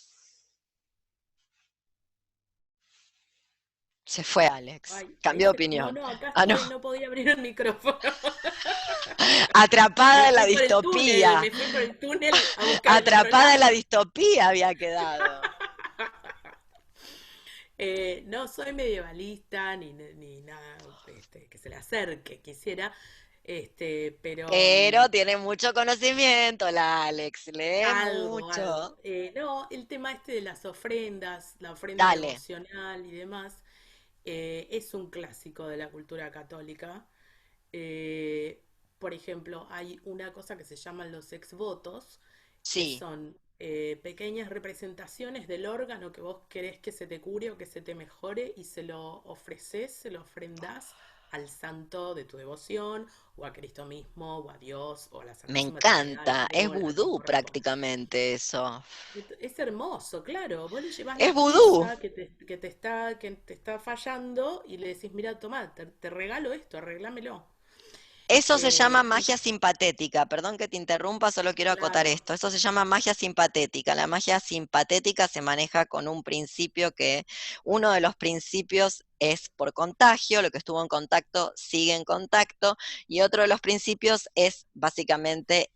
Se fue Alex. Ay, Cambió de ahí opinión. No, acá Ah, no. estoy, no podía abrir el micrófono. Atrapada en la Me fui por el distopía. túnel, me fui por el túnel a buscar el Atrapada en la otro lado. distopía había quedado. No soy medievalista ni nada que se le acerque, quisiera, pero Pero tiene mucho conocimiento la Alex, lee algo. mucho. No, el tema de las ofrendas, la ofrenda Dale. devocional y demás, es un clásico de la cultura católica. Por ejemplo, hay una cosa que se llaman los exvotos, que Sí. son pequeñas representaciones del órgano que vos querés que se te cure o que se te mejore y se lo ofreces, se lo ofrendás al santo de tu devoción, o a Cristo mismo, o a Dios, o a la Me Santísima Trinidad, encanta. Es o a quien vudú corresponda. prácticamente eso. Es hermoso, claro. Vos le llevas Es la vudú. pizza que te está fallando y le decís, mira, tomá, te regalo esto, arreglámelo. Eso se llama Y magia simpatética. Perdón que te interrumpa, solo quiero acotar claro, esto. Eso se llama magia simpatética. La magia simpatética se maneja con un principio que uno de los principios es por contagio, lo que estuvo en contacto sigue en contacto, y otro de los principios es básicamente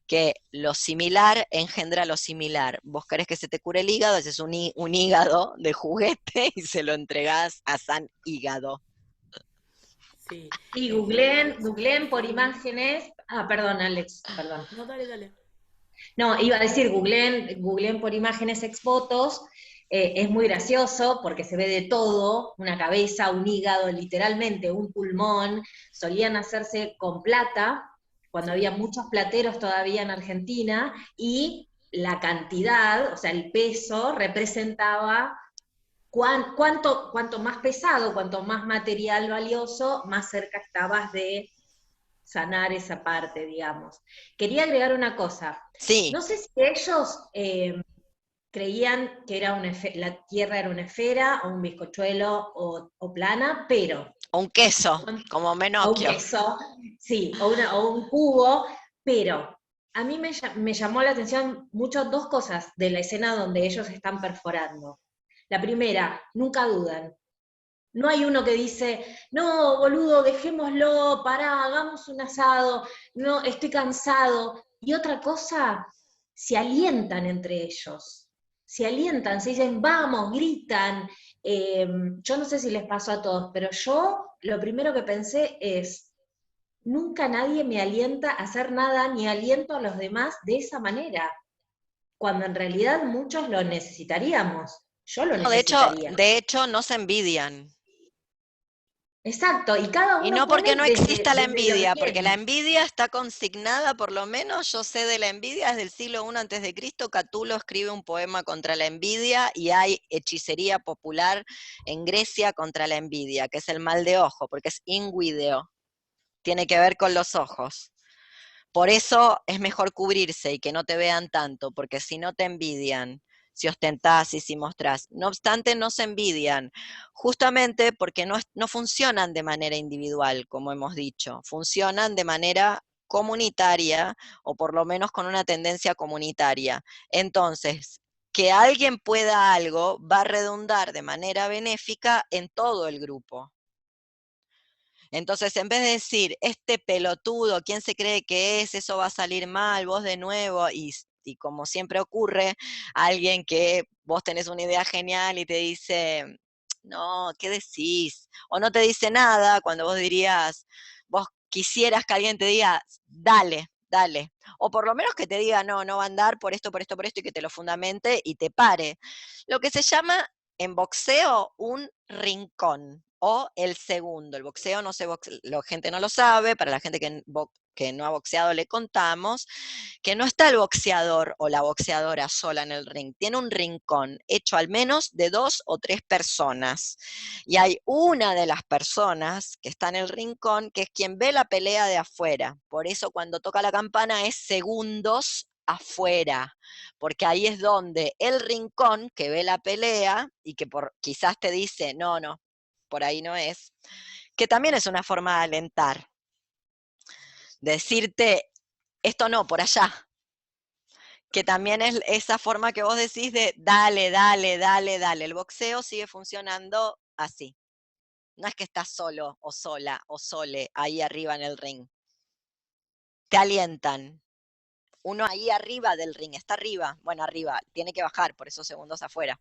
que lo similar engendra lo similar. Vos querés que se te cure el hígado, haces un hígado de juguete y se lo entregás a San Hígado. sí. Y En general googleen por son... imágenes. Ah, perdón, Alex, perdón. No, dale. No, iba a decir, googleen por imágenes exvotos. Es muy gracioso porque se ve de todo, una cabeza, un hígado, literalmente un pulmón. Solían hacerse con plata, cuando Sí. había muchos plateros todavía en Argentina, y la cantidad, o sea, el peso representaba cuanto más pesado, cuanto más material valioso, más cerca estabas de sanar esa parte, digamos. Quería agregar una cosa. Sí. No sé si ellos creían que era la Tierra era una esfera, o un bizcochuelo, o plana, pero... O un queso, como O un Menocchio. queso, sí, o un cubo, pero a mí me llamó la atención mucho dos cosas de la escena donde ellos están perforando. La primera, nunca dudan. No hay uno que dice, no, boludo, dejémoslo, pará, hagamos un asado, no, estoy cansado. Y otra cosa, se alientan entre ellos. Se alientan, se dicen, vamos, gritan. Yo no sé si les pasó a todos, pero yo lo primero que pensé es, nunca nadie me alienta a hacer nada, ni aliento a los demás de esa manera, cuando en realidad muchos lo necesitaríamos. Yo lo No, necesitaría. de hecho, no se envidian. Exacto, y cada Y uno no porque pone no desde, exista la desde lo que envidia, porque la tiene. envidia está consignada, por lo menos yo sé de la envidia desde el siglo I antes de Cristo. Catulo escribe un poema contra la envidia y hay hechicería popular en Grecia contra la envidia, que es el mal de ojo, porque es inguideo, tiene que ver con los ojos. Por eso es mejor cubrirse y que no te vean tanto, porque si no te envidian, si ostentás y si mostrás. No obstante, no se envidian, justamente porque no funcionan de manera individual, como hemos dicho, funcionan de manera comunitaria o por lo menos con una tendencia comunitaria. Entonces, que alguien pueda algo va a redundar de manera benéfica en todo el grupo. Entonces, en vez de decir, este pelotudo, ¿quién se cree que es? Eso va a salir mal, vos de nuevo, y como siempre ocurre, alguien que vos tenés una idea genial y te dice, no, ¿qué decís? O no te dice nada cuando vos dirías, vos quisieras que alguien te diga, dale, dale. O por lo menos que te diga, no, no va a andar por esto, por esto, por esto, y que te lo fundamente y te pare. Lo que se llama en boxeo un rincón o el segundo. El boxeo no se la gente no lo sabe, para la gente que no ha boxeado le contamos que no está el boxeador o la boxeadora sola en el ring, tiene un rincón hecho al menos de 2 o 3 personas. Y hay una de las personas que está en el rincón que es quien ve la pelea de afuera. Por eso cuando toca la campana es segundos afuera, porque ahí es donde el rincón que ve la pelea y que quizás te dice, no, no, por ahí no es, que también es una forma de alentar, decirte, esto no, por allá, que también es esa forma que vos decís de dale, dale, dale, dale. El boxeo sigue funcionando así. No es que estás solo o sola o sole ahí arriba en el ring. Te alientan. Uno ahí arriba del ring, está arriba. Bueno, arriba, tiene que bajar por esos segundos afuera.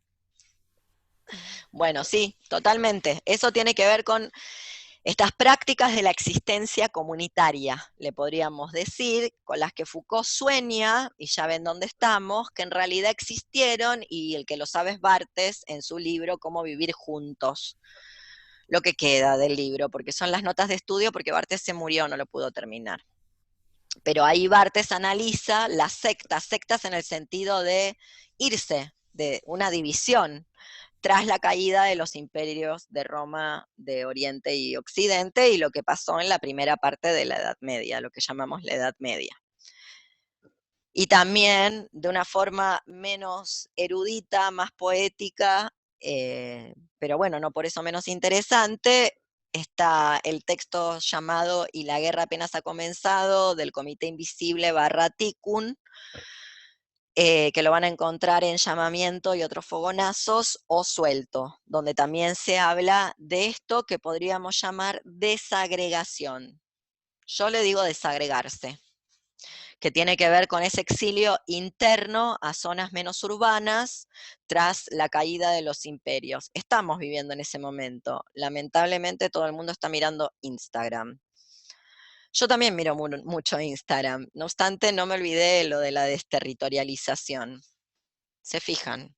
Bueno, sí, totalmente. Eso tiene que ver con estas prácticas de la existencia comunitaria, le podríamos decir, con las que Foucault sueña, y ya ven dónde estamos, que en realidad existieron, y el que lo sabe es Barthes en su libro Cómo vivir juntos, lo que queda del libro, porque son las notas de estudio, porque Barthes se murió, no lo pudo terminar. Pero ahí Barthes analiza las sectas en el sentido de irse, de una división, tras la caída de los imperios de Roma de Oriente y Occidente y lo que pasó en la primera parte de la Edad Media, lo que llamamos la Edad Media. Y también de una forma menos erudita, más poética, pero bueno, no por eso menos interesante, está el texto llamado Y la guerra apenas ha comenzado, del Comité Invisible / Tikkun, que lo van a encontrar en Llamamiento y otros fogonazos, o Suelto, donde también se habla de esto que podríamos llamar desagregación. Yo le digo desagregarse, que tiene que ver con ese exilio interno a zonas menos urbanas tras la caída de los imperios. Estamos viviendo en ese momento. Lamentablemente todo el mundo está mirando Instagram. Yo también miro mucho Instagram, no obstante no me olvidé lo de la desterritorialización. ¿Se fijan?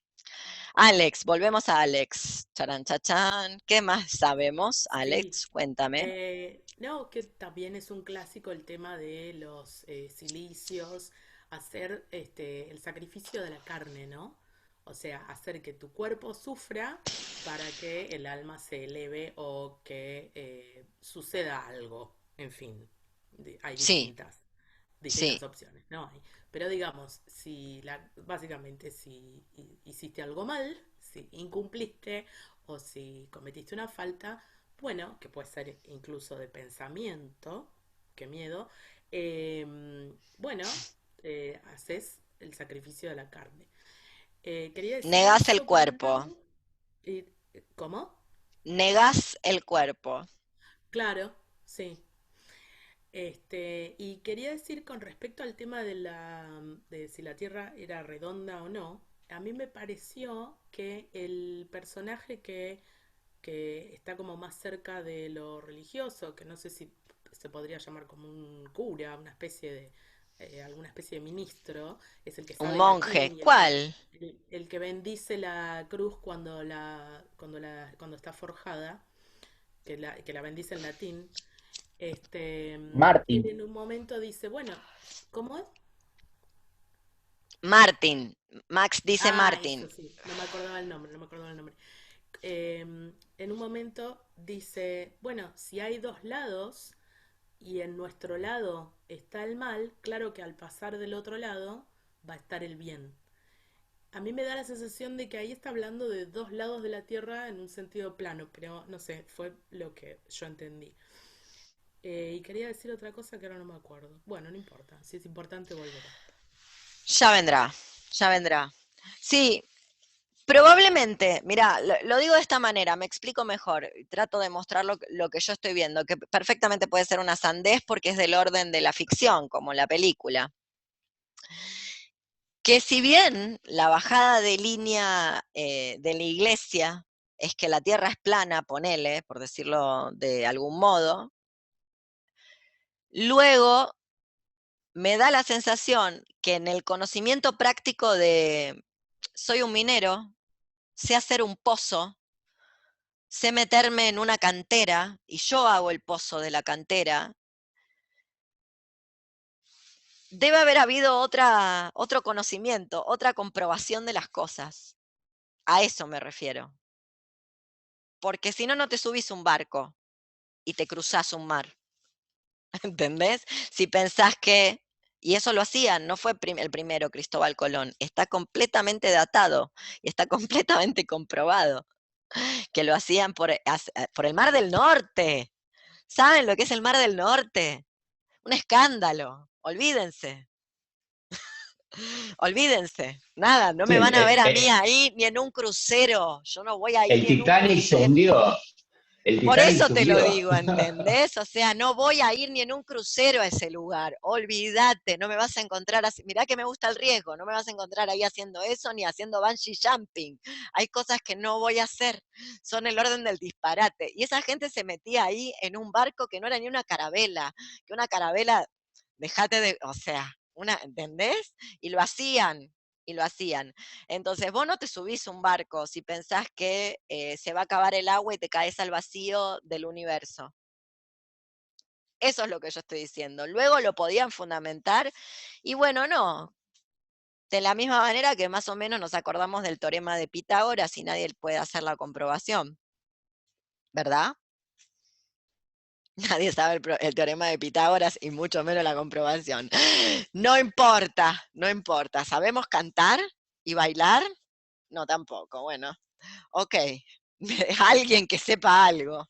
Alex, volvemos a Alex. Charan, chachán. ¿Qué más sabemos, Alex? Sí, Cuéntame. no, que también es un clásico el tema de los cilicios, hacer el sacrificio de la carne, ¿no? O sea, hacer que tu cuerpo sufra para que el alma se eleve o que suceda algo. En fin, hay Sí, distintas sí. opciones, ¿no? Pero digamos, básicamente si hiciste algo mal, si incumpliste o si cometiste una falta, bueno, que puede ser incluso de pensamiento, qué miedo, bueno, haces el sacrificio de la carne. Quería decir Negás el eso por un cuerpo. lado. Y, ¿cómo? Negás el cuerpo. Claro, sí. Y quería decir con respecto al tema de si la Tierra era redonda o no, a mí me pareció que el personaje que está como más cerca de lo religioso, que no sé si se podría llamar como un cura, una especie de, alguna especie de ministro, es el que Un sabe monje. latín y ¿Cuál? el que bendice la cruz cuando está forjada. que la bendice en latín, él Martín. en un momento dice, bueno, ¿cómo es? Martin, Max dice Eso Martin. sí, no me acordaba el nombre, no me acordaba el nombre. En un momento dice, bueno, si hay dos lados y en nuestro lado está el mal, claro que al pasar del otro lado va a estar el bien. A mí me da la sensación de que ahí está hablando de dos lados de la Tierra en un sentido plano, pero no sé, fue lo que yo entendí. Y quería decir otra cosa que ahora no me acuerdo. Bueno, no importa, si es importante volverá. Ya vendrá, ya vendrá. Sí, probablemente, mira, lo digo de esta manera, me explico mejor, y trato de mostrar lo que yo estoy viendo, que perfectamente puede ser una sandez porque es del orden de la ficción, como la película. Que si bien la bajada de línea de la iglesia es que la tierra es plana, ponele, por decirlo de algún modo, luego me da la sensación que en el conocimiento práctico de soy un minero, sé hacer un pozo, sé meterme en una cantera y yo hago el pozo de la cantera, debe haber habido otro conocimiento, otra comprobación de las cosas. A eso me refiero. Porque si no, no te subís un barco y te cruzás un mar. ¿Entendés? Si pensás que, y eso lo hacían, no fue el primero Cristóbal Colón, está completamente datado y está completamente comprobado que lo hacían por el Mar del Norte. ¿Saben lo que es el Mar del Norte? Un escándalo, olvídense. Olvídense, nada, no Sí, me van a ver a mí ahí ni en un crucero. Yo no voy a ir el ni en un Titanic se crucero. hundió. El Por Titanic eso se te lo hundió. digo, ¿entendés? O sea, no voy a ir ni en un crucero a ese lugar. Olvídate, no me vas a encontrar así. Mirá que me gusta el riesgo, no me vas a encontrar ahí haciendo eso ni haciendo bungee jumping. Hay cosas que no voy a hacer. Son el orden del disparate. Y esa gente se metía ahí en un barco que no era ni una carabela. Que una carabela, dejate de, o sea, ¿entendés? Y lo hacían. Y lo hacían. Entonces, vos no te subís un barco si pensás que se va a acabar el agua y te caes al vacío del universo. Eso es lo que yo estoy diciendo. Luego lo podían fundamentar y bueno, no. De la misma manera que más o menos nos acordamos del teorema de Pitágoras y nadie puede hacer la comprobación. ¿Verdad? Nadie sabe el teorema de Pitágoras y mucho menos la comprobación. No importa, no importa. ¿Sabemos cantar y bailar? No, tampoco. Bueno, ok, alguien que sepa algo.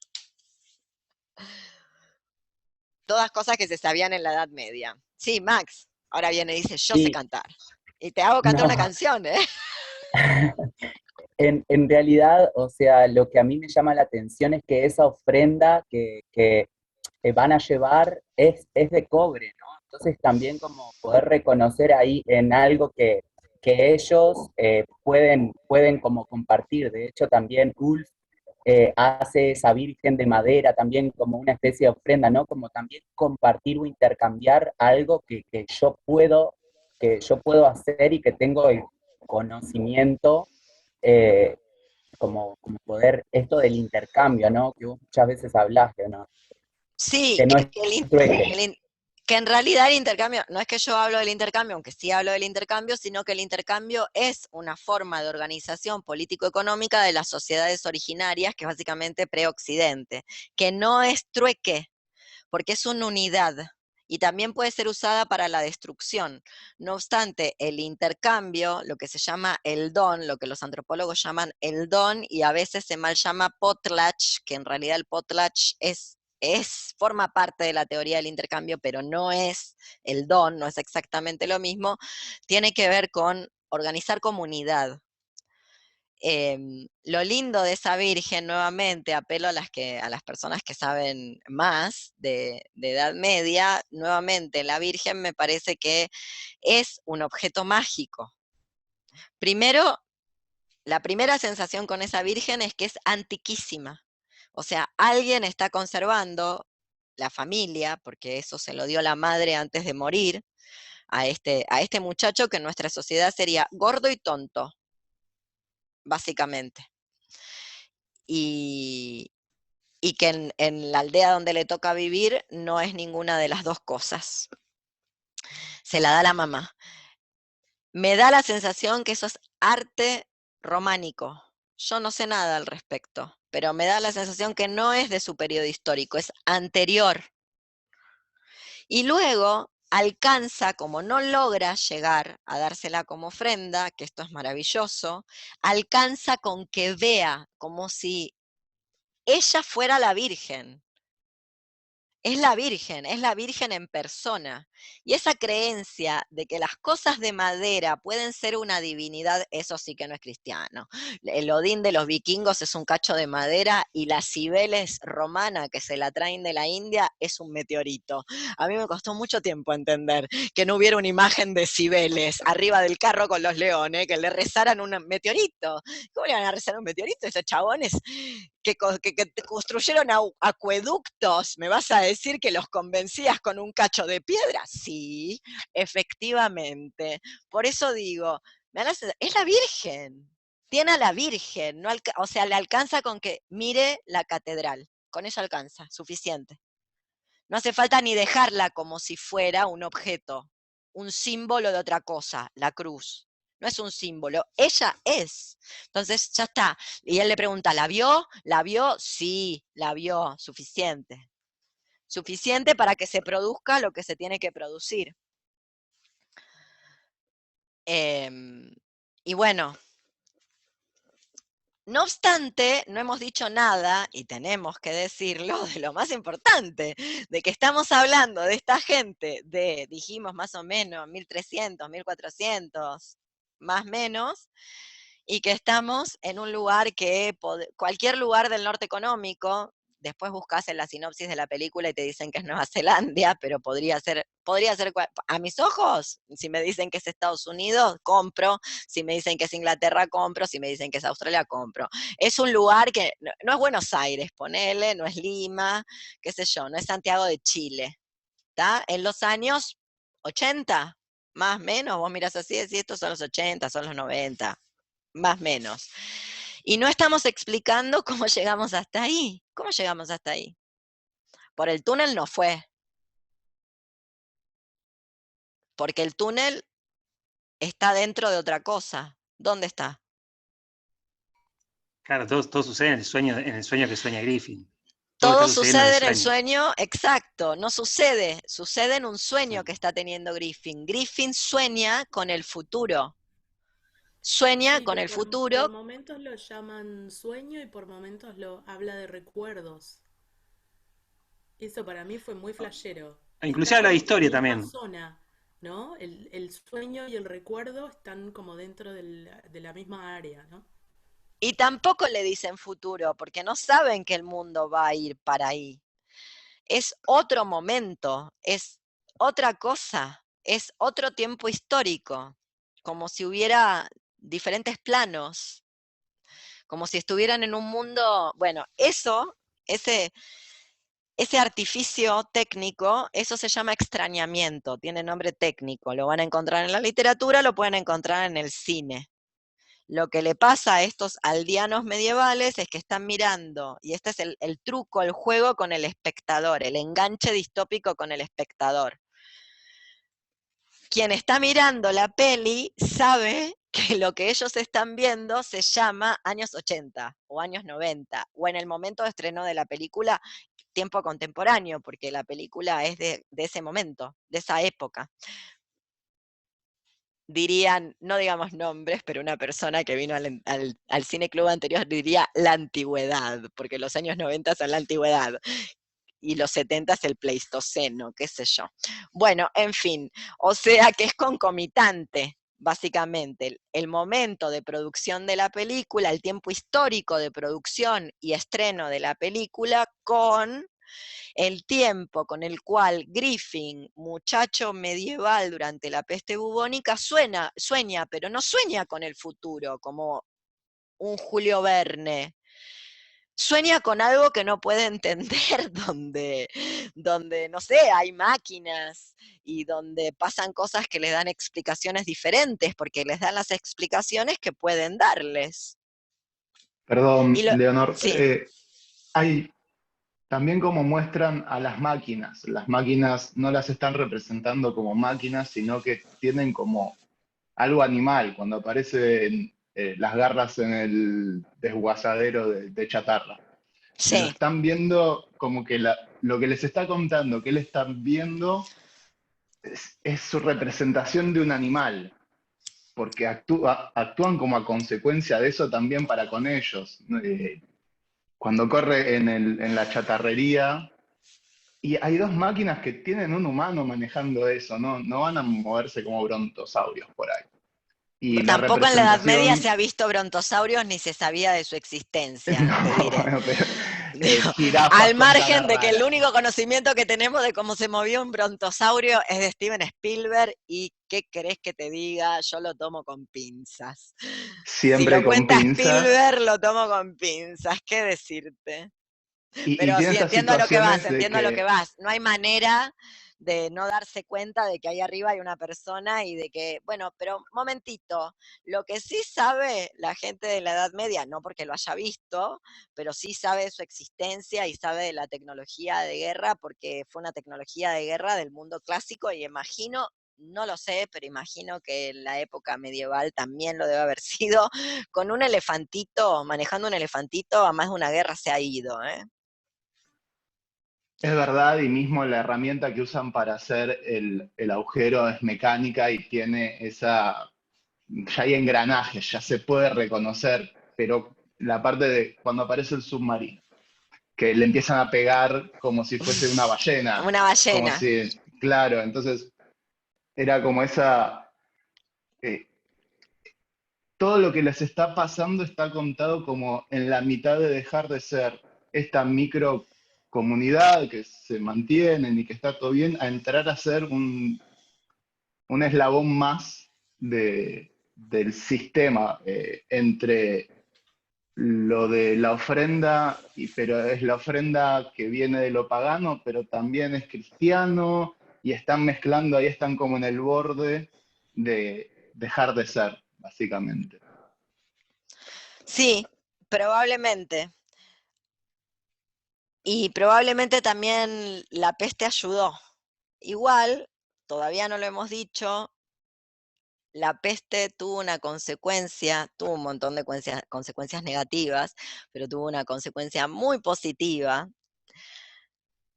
Todas cosas que se sabían en la Edad Media. Sí, Max, ahora viene y dice, yo sé Sí, cantar. Y te hago cantar una no. canción, ¿eh? En realidad, o sea, lo que a mí me llama la atención es que esa ofrenda que van a llevar es de cobre, ¿no? Entonces también como poder reconocer ahí en algo que ellos pueden como compartir. De hecho, también Ulf hace esa virgen de madera también como una especie de ofrenda, ¿no? Como también compartir o intercambiar algo que yo puedo hacer y que tengo el conocimiento, eh, como poder, esto del intercambio, ¿no? Que vos muchas veces hablaste, ¿no? Sí, Que no es trueque. que en realidad el intercambio, no es que yo hablo del intercambio, aunque sí hablo del intercambio, sino que el intercambio es una forma de organización político-económica de las sociedades originarias, que es básicamente pre-occidente, que no es trueque, porque es una unidad y también puede ser usada para la destrucción. No obstante, el intercambio, lo que se llama el don, lo que los antropólogos llaman el don, y a veces se mal llama potlatch, que en realidad el potlatch forma parte de la teoría del intercambio, pero no es el don, no es exactamente lo mismo, tiene que ver con organizar comunidad. Lo lindo de esa virgen, nuevamente, apelo a las personas que saben más de Edad Media, nuevamente, la virgen me parece que es un objeto mágico. Primero, la primera sensación con esa virgen es que es antiquísima. O sea, alguien está conservando la familia, porque eso se lo dio la madre antes de morir, a este muchacho que en nuestra sociedad sería gordo y tonto, básicamente. Y y que en la aldea donde le toca vivir no es ninguna de las dos cosas. Se la da la mamá. Me da la sensación que eso es arte románico. Yo no sé nada al respecto, pero me da la sensación que no es de su periodo histórico, es anterior. Y luego alcanza, como no logra llegar a dársela como ofrenda, que esto es maravilloso, alcanza con que vea como si ella fuera la Virgen. Es la Virgen en persona. Y esa creencia de que las cosas de madera pueden ser una divinidad, eso sí que no es cristiano. El Odín de los vikingos es un cacho de madera y la Cibeles romana que se la traen de la India es un meteorito. A mí me costó mucho tiempo entender que no hubiera una imagen de Cibeles arriba del carro con los leones, que le rezaran un meteorito. ¿Cómo le van a rezar un meteorito? Esos chabones que construyeron acueductos, ¿me vas a decir que los convencías con un cacho de piedra? Sí, efectivamente. Por eso digo, es la Virgen, tiene a la Virgen, no o sea, le alcanza con que mire la catedral, con eso alcanza, suficiente. No hace falta ni dejarla como si fuera un objeto, un símbolo de otra cosa, la cruz. No es un símbolo, ella es. Entonces ya está. Y él le pregunta, ¿la vio? ¿La vio? Sí, la vio, suficiente. Suficiente para que se produzca lo que se tiene que producir. Y bueno, no obstante, no hemos dicho nada, y tenemos que decirlo, de lo más importante, de que estamos hablando de esta gente de, dijimos más o menos, 1300, 1400, más o menos, y que estamos en un lugar que, cualquier lugar del norte económico, después buscas en la sinopsis de la película y te dicen que es Nueva Zelanda, pero podría ser, a mis ojos, si me dicen que es Estados Unidos, compro, si me dicen que es Inglaterra, compro, si me dicen que es Australia, compro. Es un lugar que no es Buenos Aires, ponele, no es Lima, qué sé yo, no es Santiago de Chile, ¿está? En los años 80, más o menos, vos mirás así, decís, estos son los 80, son los 90, más o menos. Y no estamos explicando cómo llegamos hasta ahí. ¿Cómo llegamos hasta ahí? Por el túnel no fue. Porque el túnel está dentro de otra cosa. ¿Dónde está? Claro, todo sucede en el sueño que sueña Griffin. Todo sucede en el sueño, exacto, no sucede en un sueño que está teniendo Griffin. Griffin sueña con el futuro. Sueña con el futuro. Por momentos lo llaman sueño y por momentos lo habla de recuerdos. Eso para mí fue muy flashero. Inclusive habla de historia también. Zona, ¿no? El sueño y el recuerdo están como dentro de la misma área, ¿no? Y tampoco le dicen futuro, porque no saben que el mundo va a ir para ahí. Es otro momento, es otra cosa, es otro tiempo histórico, como si hubiera diferentes planos, como si estuvieran en un mundo, bueno, ese artificio técnico, eso se llama extrañamiento, tiene nombre técnico, lo van a encontrar en la literatura, lo pueden encontrar en el cine. Lo que le pasa a estos aldeanos medievales es que están mirando, y este es el truco, el juego con el espectador, el enganche distópico con el espectador. Quien está mirando la peli sabe que lo que ellos están viendo se llama años 80 o años 90, o en el momento de estreno de la película, tiempo contemporáneo, porque la película es de ese momento, de esa época. Dirían, no digamos nombres, pero una persona que vino al Cine Club anterior diría la antigüedad, porque los años 90 son la antigüedad, y los 70 es el Pleistoceno, qué sé yo. Bueno, en fin, o sea que es concomitante, básicamente, el momento de producción de la película, el tiempo histórico de producción y estreno de la película con el tiempo con el cual Griffin, muchacho medieval durante la peste bubónica, sueña, pero no sueña con el futuro, como un Julio Verne. Sueña con algo que no puede entender, donde, no sé, hay máquinas y donde pasan cosas que le dan explicaciones diferentes, porque les dan las explicaciones que pueden darles. Perdón, Leonor, Sí. hay también cómo muestran a las máquinas. Las máquinas no las están representando como máquinas, sino que tienen como algo animal, cuando aparecen las garras en el desguazadero de chatarra. Lo Sí, están viendo como que lo que les está contando, que él están viendo, es su representación de un animal, porque actúan como a consecuencia de eso también para con ellos. Cuando corre en la chatarrería, y hay dos máquinas que tienen un humano manejando eso, no van a moverse como brontosaurios por ahí. Y la tampoco en la Edad Media representación, se ha visto brontosaurios ni se sabía de su existencia, te no, diré. bueno, pero Digo, jirafas al con cara margen de que el rara. único conocimiento que tenemos de cómo se movió un brontosaurio es de Steven Spielberg, y ¿qué querés que te diga? Yo lo tomo con pinzas. Si Siempre lo con cuenta pinzas, Spielberg, lo tomo con pinzas, ¿qué decirte? y Pero tiene sí, estas entiendo a lo que vas, situaciones de entiendo a lo que que, vas. No hay manera de no darse cuenta de que ahí arriba hay una persona y de que, bueno, pero momentito, lo que sí sabe la gente de la Edad Media, no porque lo haya visto, pero sí sabe de su existencia y sabe de la tecnología de guerra, porque fue una tecnología de guerra del mundo clásico, y imagino, no lo sé, pero imagino que en la época medieval también lo debe haber sido, con un elefantito, manejando un elefantito, a más de una guerra se ha ido, ¿eh? es verdad, y mismo la herramienta que usan para hacer el agujero es mecánica y tiene ya hay engranajes, ya se puede reconocer, pero la parte de cuando aparece el submarino, que le empiezan a pegar como si fuese una ballena, Una como ballena. si, claro, entonces era como eh, todo lo que les está pasando está contado como en la mitad de dejar de ser esta micro comunidad que se mantienen y que está todo bien, a entrar a ser un eslabón más del sistema, entre lo de la ofrenda, pero es la ofrenda que viene de lo pagano, pero también es cristiano, y están mezclando, ahí están como en el borde de dejar de ser, básicamente. Sí, probablemente. Y probablemente también la peste ayudó. Igual, todavía no lo hemos dicho, la peste tuvo una consecuencia, tuvo un montón de consecuencias negativas, pero tuvo una consecuencia muy positiva,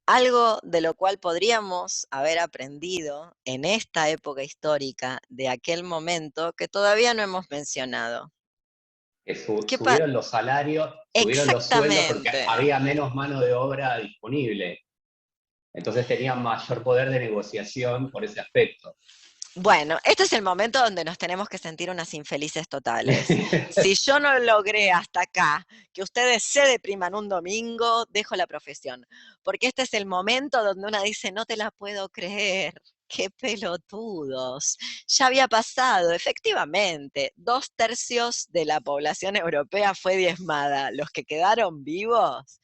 algo de lo cual podríamos haber aprendido en esta época histórica de aquel momento que todavía no hemos mencionado. Que ¿Qué pa- subieron los salarios, subieron los sueldos porque Exactamente. había menos mano de obra disponible. Entonces tenían mayor poder de negociación por ese aspecto. Bueno, este es el momento donde nos tenemos que sentir unas infelices totales. Si yo no logré hasta acá que ustedes se depriman un domingo, dejo la profesión. Porque este es el momento donde una dice, no te la puedo creer. Qué pelotudos. Ya había pasado, efectivamente. 2/3 de la población europea fue diezmada. Los que quedaron vivos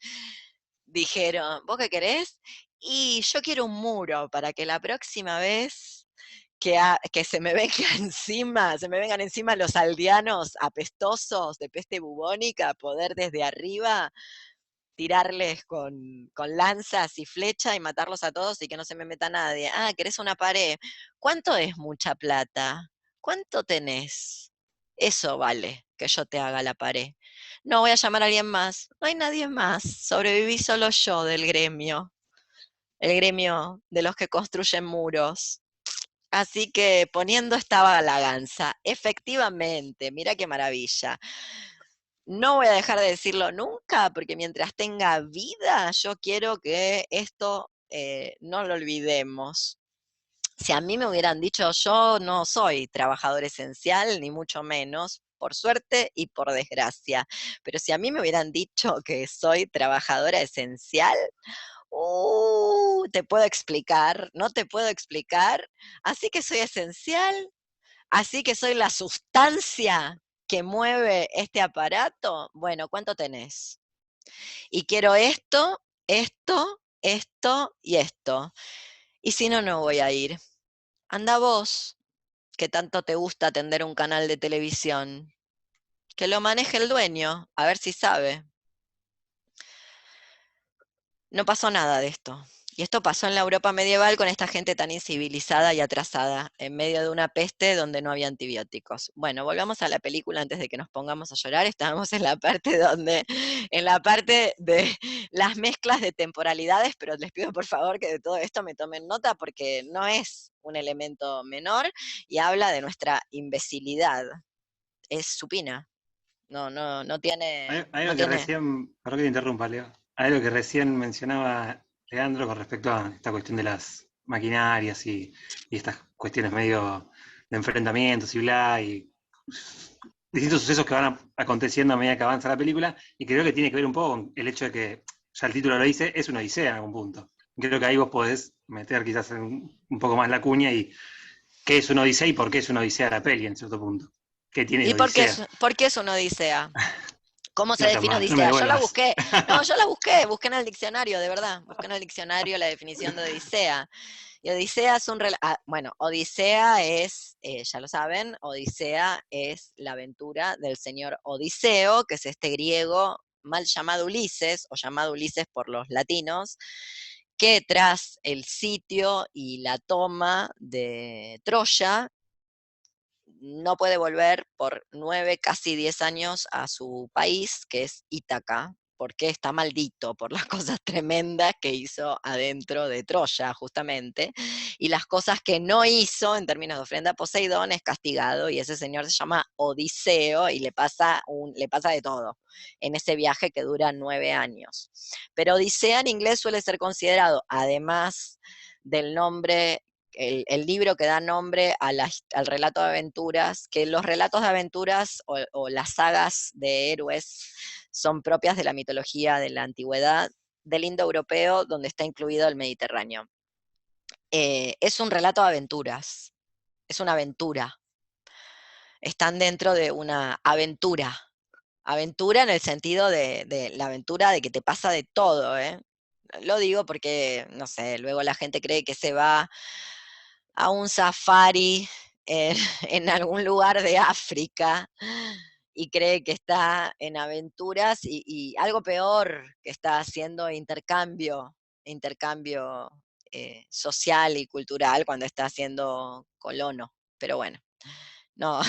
dijeron, ¿vos qué querés? Y yo quiero un muro para que la próxima vez que se me venga encima, se me vengan encima los aldeanos apestosos de peste bubónica, poder desde arriba tirarles con lanzas y flecha y matarlos a todos y que no se me meta nadie. Ah, ¿querés una pared? ¿Cuánto es mucha plata? ¿Cuánto tenés? Eso vale, que yo te haga la pared. No, voy a llamar a alguien más. No hay nadie más. Sobreviví solo yo del gremio. El gremio de los que construyen muros. Así que poniendo esta balanza, efectivamente, mira qué maravilla. No voy a dejar de decirlo nunca, porque mientras tenga vida, yo quiero que esto no lo olvidemos. Si a mí me hubieran dicho, yo no soy trabajador esencial, ni mucho menos, por suerte y por desgracia, pero si a mí me hubieran dicho que soy trabajadora esencial, te puedo explicar, no te puedo explicar. Así que soy esencial, así que soy la sustancia que mueve este aparato. Bueno, ¿cuánto tenés? Y quiero esto, esto, esto y esto. Y si no, no voy a ir. Anda vos, que tanto te gusta atender un canal de televisión. Que lo maneje el dueño, a ver si sabe. No pasó nada de esto. Y esto pasó en la Europa medieval con esta gente tan incivilizada y atrasada, en medio de una peste donde no había antibióticos. Bueno, volvamos a la película antes de que nos pongamos a llorar. Estábamos en la parte de las mezclas de temporalidades, pero les pido por favor que de todo esto me tomen nota porque no es un elemento menor y habla de nuestra imbecilidad. Es supina. No tiene, Hay no algo que tiene. recién, perdón que te interrumpa, Leo. Hay algo que recién mencionaba Leandro con respecto a esta cuestión de las maquinarias y estas cuestiones medio de enfrentamientos y bla, y distintos sucesos que van aconteciendo a medida que avanza la película, y creo que tiene que ver un poco con el hecho de que, ya el título lo dice, es una odisea en algún punto. Creo que ahí vos podés meter quizás un poco más la cuña y qué es una odisea y por qué es una odisea la peli en cierto punto. ¿Qué tiene ¿Y de odisea? por qué es una odisea? ¿Cómo se No seas define malo, no me odisea? Yo la devuelvas. busqué. No, yo la busqué en el diccionario, de verdad. Busqué en el diccionario la definición de odisea. Y odisea es bueno, odisea es, ya lo saben, odisea es la aventura del señor Odiseo, que es este griego mal llamado Ulises, o llamado Ulises por los latinos, que tras el sitio y la toma de Troya, no puede volver por 9, casi 10 años a su país, que es Ítaca, porque está maldito por las cosas tremendas que hizo adentro de Troya, justamente, y las cosas que no hizo en términos de ofrenda a Poseidón es castigado, y ese señor se llama Odiseo, y le pasa de todo en ese viaje que dura 9 años. Pero Odisea en inglés suele ser considerado, además del nombre el libro que da nombre al relato de aventuras, que los relatos de aventuras o las sagas de héroes son propias de la mitología de la antigüedad del indoeuropeo, donde está incluido el Mediterráneo. Es un relato de aventuras, es una aventura. Están dentro de una aventura. Aventura en el sentido de la aventura de que te pasa de todo, ¿eh? Lo digo porque, no sé, luego la gente cree que se va a un safari en, en algún lugar de África y cree que está en aventuras y algo peor, que está haciendo intercambio social y cultural cuando está haciendo colono. Pero bueno, no,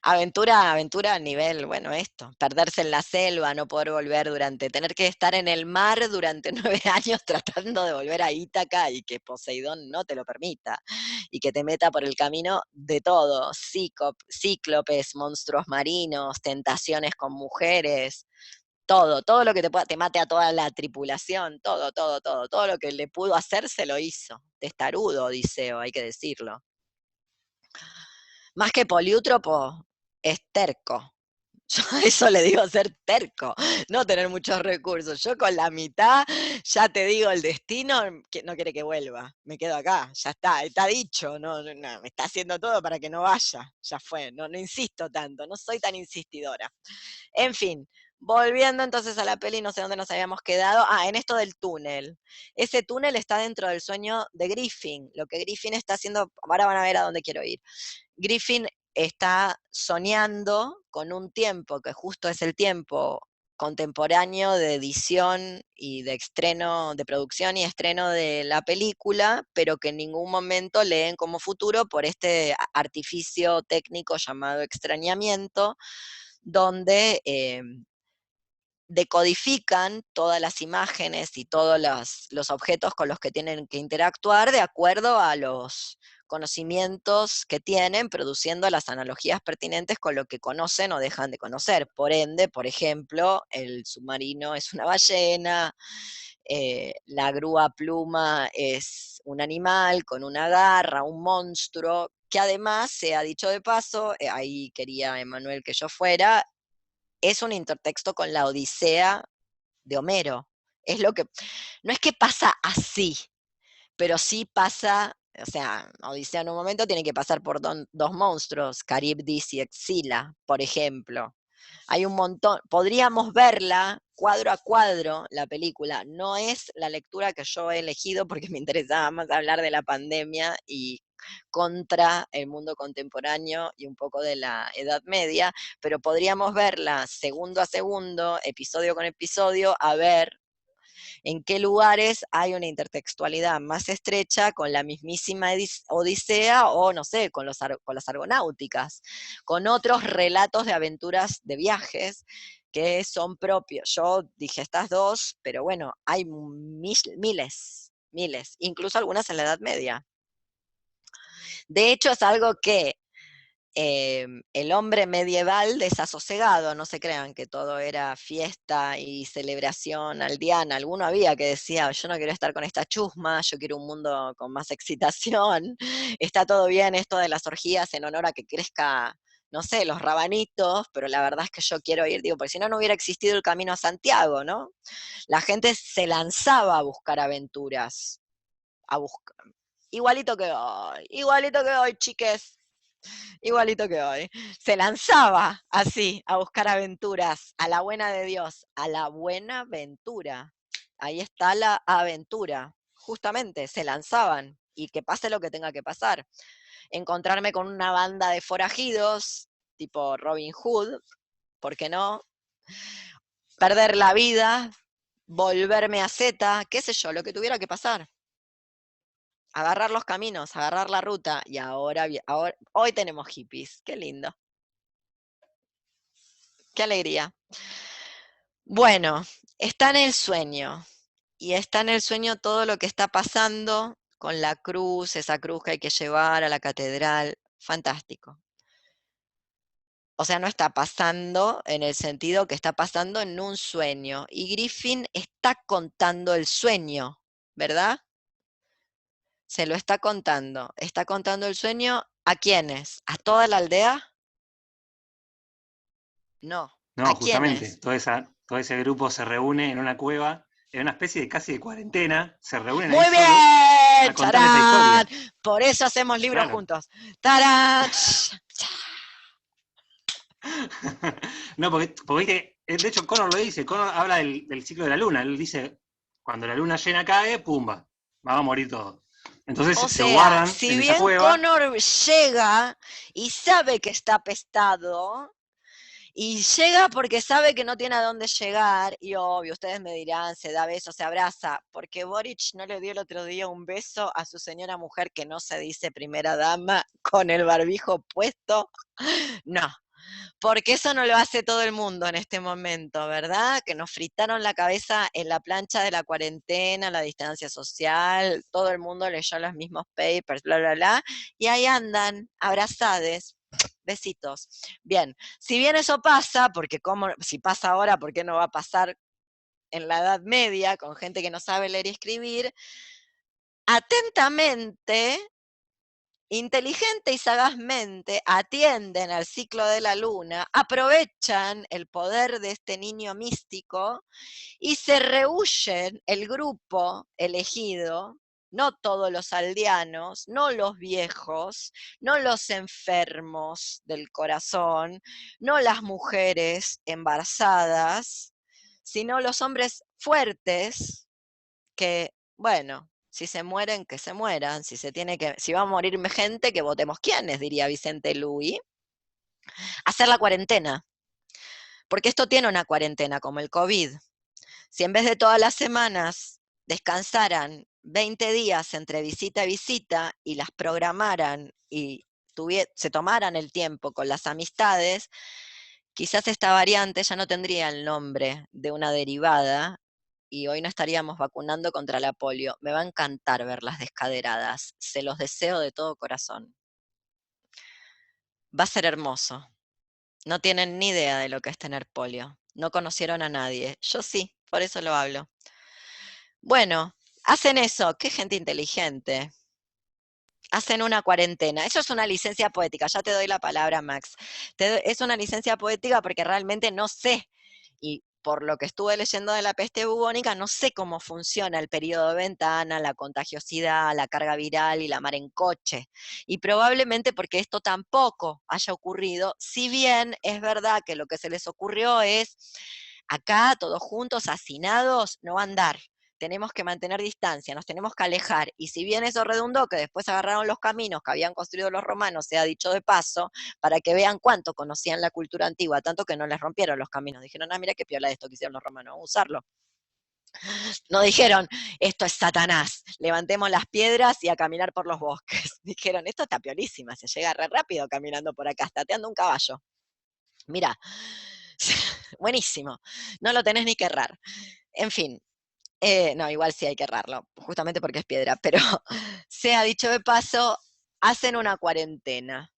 aventura a nivel, bueno, esto, perderse en la selva, no poder volver tener que estar en el mar durante 9 años tratando de volver a Ítaca y que Poseidón no te lo permita, y que te meta por el camino de todo, cíclopes, monstruos marinos, tentaciones con mujeres, todo lo que te mate a toda la tripulación, todo lo que le pudo hacer se lo hizo. Testarudo, Odiseo, hay que decirlo. Más que poliútropo, es terco. Yo a eso le digo ser terco, no tener muchos recursos. Yo con la mitad, ya te digo, el destino que no quiere que vuelva. Me quedo acá, ya está dicho, me está haciendo todo para que no vaya, ya fue, no insisto tanto, no soy tan insistidora. En fin, volviendo entonces a la peli, no sé dónde nos habíamos quedado. En esto del túnel. Ese túnel está dentro del sueño de Griffin. Lo que Griffin está haciendo, ahora van a ver a dónde quiero ir. Griffin está soñando con un tiempo que justo es el tiempo contemporáneo de edición y de estreno, de producción y estreno de la película, pero que en ningún momento leen como futuro por este artificio técnico llamado extrañamiento, donde decodifican todas las imágenes y todos los objetos con los que tienen que interactuar de acuerdo a los conocimientos que tienen, produciendo las analogías pertinentes con lo que conocen o dejan de conocer. Por ende, por ejemplo, el submarino es una ballena, la grúa pluma es un animal con una garra, un monstruo, que además, se ha dicho de paso, ahí quería Emanuel que yo fuera, es un intertexto con la Odisea de Homero. Es lo que, no es que pasa así, pero sí pasa, o sea, Odisea en un momento tiene que pasar por dos monstruos, Caribdis y Exila, por ejemplo. Hay un montón, podríamos verla cuadro a cuadro, la película. No es la lectura que yo he elegido porque me interesaba más hablar de la pandemia y contra el mundo contemporáneo y un poco de la Edad Media, pero podríamos verla segundo a segundo, episodio con episodio, a ver en qué lugares hay una intertextualidad más estrecha con la mismísima Odisea o, no sé, con las argonáuticas, con otros relatos de aventuras de viajes que son propios. Yo dije estas dos, pero bueno, hay miles, incluso algunas en la Edad Media. De hecho, es algo que el hombre medieval desasosegado, no se crean que todo era fiesta y celebración aldeana, alguno había que decía, yo no quiero estar con esta chusma, yo quiero un mundo con más excitación, está todo bien esto de las orgías en honor a que crezca, no sé, los rabanitos, pero la verdad es que yo quiero ir, digo, porque si no, no hubiera existido el camino a Santiago, ¿no? La gente se lanzaba a buscar aventuras, a buscar, igualito que hoy, chiques. Igualito que hoy. Se lanzaba así a buscar aventuras, a la buena de Dios, a la buena aventura. Ahí está la aventura. Justamente, se lanzaban y que pase lo que tenga que pasar. Encontrarme con una banda de forajidos, tipo Robin Hood, ¿por qué no? Perder la vida, volverme a Zeta, qué sé yo, lo que tuviera que pasar. Agarrar los caminos, agarrar la ruta, y ahora hoy tenemos hippies, qué lindo. Qué alegría. Bueno, está en el sueño, y está en el sueño todo lo que está pasando con la cruz, esa cruz que hay que llevar a la catedral, fantástico. O sea, no está pasando en el sentido que está pasando en un sueño, y Griffin está contando el sueño, ¿verdad? Se lo está contando el sueño, ¿a quiénes? ¿A toda la aldea? No. No, ¿A justamente, quiénes? todo ese grupo se reúne en una cueva, en una especie de casi de cuarentena, se reúnen ahí Muy solos a bien, contar esa charán. historia. Por eso hacemos libros Claro. juntos. ¡Tarán! No, porque viste, de hecho Connor lo dice, Connor habla del ciclo de la luna, él dice, cuando la luna llena cae, pumba, vamos a morir todos. Entonces O se sea, guardan si en esa bien cueva. Connor llega y sabe que está apestado, y llega porque sabe que no tiene a dónde llegar, y obvio, ustedes me dirán, se da besos, se abraza, porque Boric no le dio el otro día un beso a su señora mujer que no se dice primera dama con el barbijo puesto. No, porque eso no lo hace todo el mundo en este momento, ¿verdad? Que nos fritaron la cabeza en la plancha de la cuarentena, la distancia social, todo el mundo leyó los mismos papers, bla, bla, bla, y ahí andan, abrazades, besitos. Bien, si bien eso pasa, porque si pasa ahora, ¿por qué no va a pasar en la Edad Media con gente que no sabe leer y escribir? Atentamente, inteligente y sagazmente atienden al ciclo de la luna, aprovechan el poder de este niño místico y se rehuyen el grupo elegido, no todos los aldeanos, no los viejos, no los enfermos del corazón, no las mujeres embarazadas, sino los hombres fuertes que, bueno, si se mueren, que se mueran, si va a morir gente, que votemos quiénes, diría Vicente Luis. Hacer la cuarentena, porque esto tiene una cuarentena, como el COVID. Si en vez de todas las semanas descansaran 20 días entre visita y visita y las programaran y se tomaran el tiempo con las amistades, quizás esta variante ya no tendría el nombre de una derivada, y hoy no estaríamos vacunando contra la polio. Me va a encantar verlas descaderadas, se los deseo de todo corazón. Va a ser hermoso. No tienen ni idea de lo que es tener polio. No conocieron a nadie. Yo sí, por eso lo hablo. Bueno, hacen eso. Qué gente inteligente. Hacen una cuarentena. Eso es una licencia poética. Ya te doy la palabra, Max. Es una licencia poética porque realmente no sé, y por lo que estuve leyendo de la peste bubónica, no sé cómo funciona el periodo de ventana, la contagiosidad, la carga viral y la mar en coche. Y probablemente porque esto tampoco haya ocurrido, si bien es verdad que lo que se les ocurrió es, acá todos juntos, hacinados, no va a andar. Tenemos que mantener distancia, nos tenemos que alejar, y si bien eso redundó que después agarraron los caminos que habían construido los romanos, sea dicho de paso, para que vean cuánto conocían la cultura antigua, tanto que no les rompieron los caminos, dijeron, mira qué piola esto que hicieron los romanos, vamos a usarlo. No dijeron, esto es Satanás, levantemos las piedras y a caminar por los bosques. Dijeron, esto está piorísima, se llega re rápido caminando por acá, estateando un caballo. Mira, buenísimo, no lo tenés ni que errar. En fin, no, igual sí hay que errarlo, justamente porque es piedra, pero sea dicho de paso, hacen una cuarentena.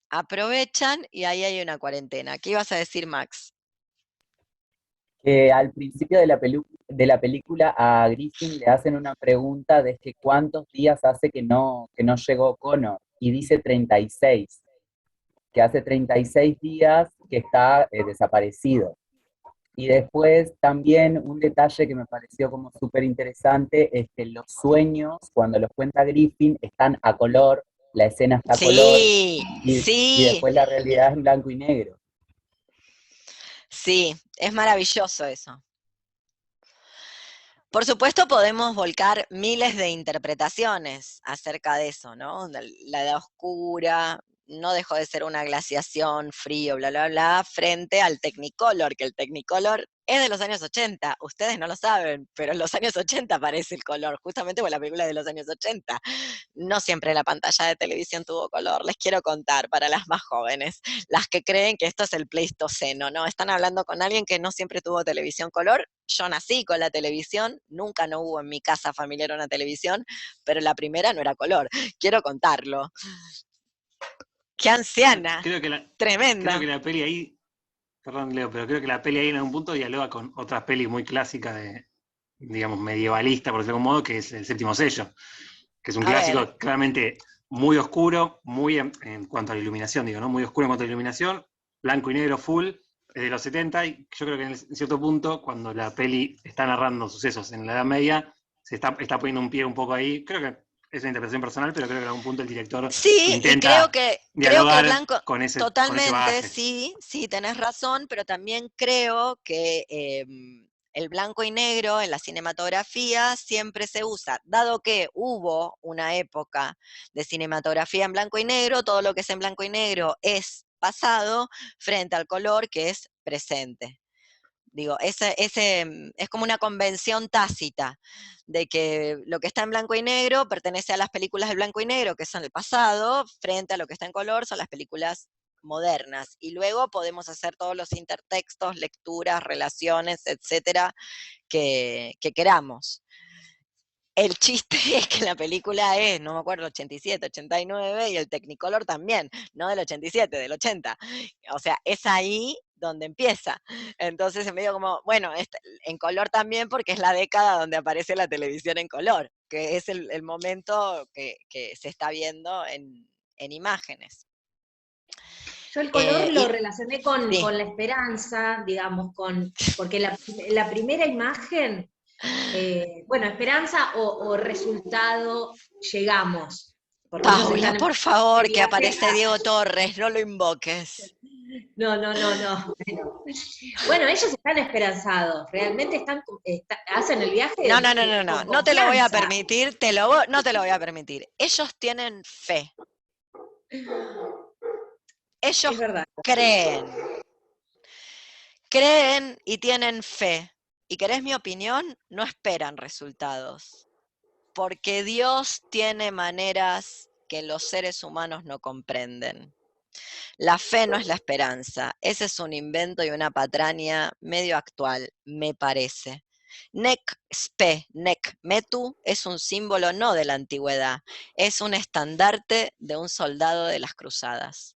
Aprovechan y ahí hay una cuarentena. ¿Qué ibas a decir, Max? Que al principio de de la película a Griffin le hacen una pregunta de que cuántos días hace que no llegó Connor, y dice 36, que hace 36 días que está desaparecido. Y después también un detalle que me pareció como súper interesante es que los sueños, cuando los cuenta Griffin, están a color, la escena está a color, Sí, y sí, después la realidad es en blanco y negro. sí, es maravilloso eso. Por supuesto, podemos volcar miles de interpretaciones acerca de eso, ¿no? La edad oscura no dejó de ser una glaciación, frío, bla, bla, bla, frente al Technicolor, que el Technicolor es de los años 80. Ustedes no lo saben, pero en los años 80 aparece el color, justamente por la película de los años 80. No siempre la pantalla de televisión tuvo color, les quiero contar para las más jóvenes, las que creen que esto es el Pleistoceno, ¿no? Están hablando con alguien que no siempre tuvo televisión color. Yo nací con la televisión, nunca no hubo en mi casa familiar una televisión, pero la primera no era color. Quiero contarlo. ¡Qué anciana! Creo que Tremenda. la peli ahí, perdón Leo, pero creo que la peli ahí en algún punto dialoga con otras pelis muy clásicas de, digamos, medievalista, por decirlo de algún modo, que es El Séptimo Sello, que es un A ver. clásico claramente muy oscuro, muy en cuanto a la iluminación, digo, ¿no? Muy oscuro en cuanto a la iluminación, blanco y negro full, es de los 70, y yo creo que en cierto punto, cuando la peli está narrando sucesos en la Edad Media, se está poniendo un pie un poco ahí. Creo que es una interpretación personal, pero creo que en algún punto el director Sí, y intenta creo que dialogar el blanco, con ese totalmente, bagaje. sí, tenés razón, pero también creo que el blanco y negro en la cinematografía siempre se usa, dado que hubo una época de cinematografía en blanco y negro, todo lo que es en blanco y negro es pasado frente al color que es presente. Digo, es como una convención tácita de que lo que está en blanco y negro pertenece a las películas de blanco y negro, que son el pasado, frente a lo que está en color, son las películas modernas. Y luego podemos hacer todos los intertextos, lecturas, relaciones, etcétera, que queramos. El chiste es que la película es, no me acuerdo, 87, 89, y el Technicolor también, no del 87, del 80. O sea, es ahí donde empieza. Entonces, en medio como, bueno, en color también, porque es la década donde aparece la televisión en color, que es el momento que se está viendo en imágenes. Yo el color lo y- relacioné con sí. la esperanza, digamos, porque la primera imagen, bueno, esperanza o resultado, llegamos. Porque ellos Paula, están por favor, en que viaje. aparece Diego Torres, no lo invoques. No. Bueno, ellos están esperanzados, realmente hacen el viaje No te lo voy a confianza. permitir, no te lo voy a permitir. Ellos tienen fe. Ellos Es verdad. creen y tienen fe. ¿Y querés mi opinión? No esperan resultados. Porque Dios tiene maneras que los seres humanos no comprenden. La fe no es la esperanza. Ese es un invento y una patraña medio actual, me parece. Nec spe, nec metu es un símbolo no de la antigüedad, es un estandarte de un soldado de las cruzadas.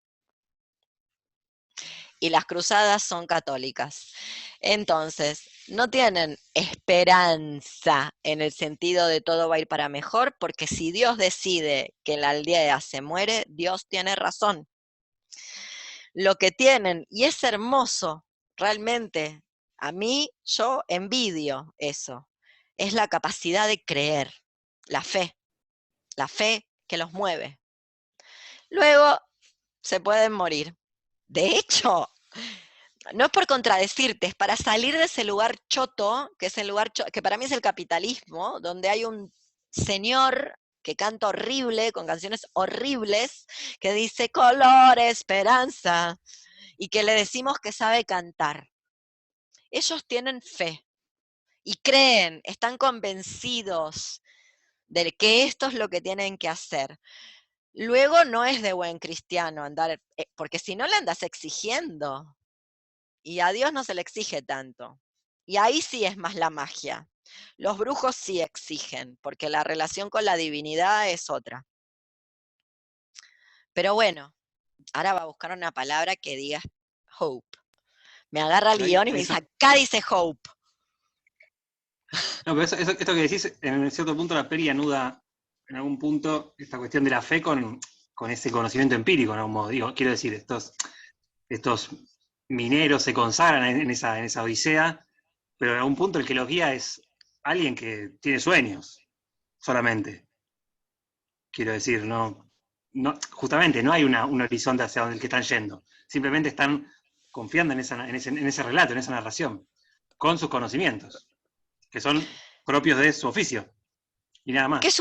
Y las cruzadas son católicas. Entonces, no tienen esperanza en el sentido de todo va a ir para mejor, porque si Dios decide que la aldea se muere, Dios tiene razón. Lo que tienen, y es hermoso, realmente, a mí yo envidio eso, es la capacidad de creer, la fe que los mueve. Luego se pueden morir. De hecho, no es por contradecirte, es para salir de ese lugar choto, que es el lugar que para mí es el capitalismo, donde hay un señor que canta horrible, con canciones horribles, que dice color, esperanza, y que le decimos que sabe cantar. Ellos tienen fe, y creen, están convencidos de que esto es lo que tienen que hacer. Luego no es de buen cristiano andar, porque si no le andas exigiendo, y a Dios no se le exige tanto. Y ahí sí es más la magia. Los brujos sí exigen, porque la relación con la divinidad es otra. Pero bueno, ahora va a buscar una palabra que diga hope. Me agarra Pero León y me dice, acá dice hope. No, pero esto que decís, en cierto punto la peli anuda en algún punto esta cuestión de la fe con ese conocimiento empírico, en algún modo. Digo, quiero decir, estos mineros se consagran en esa odisea, pero en algún punto el que los guía es alguien que tiene sueños, solamente. Quiero decir, justamente no hay un horizonte hacia donde el que están yendo. Simplemente están confiando en ese relato, en esa narración, con sus conocimientos, que son propios de su oficio. Y nada más. Que es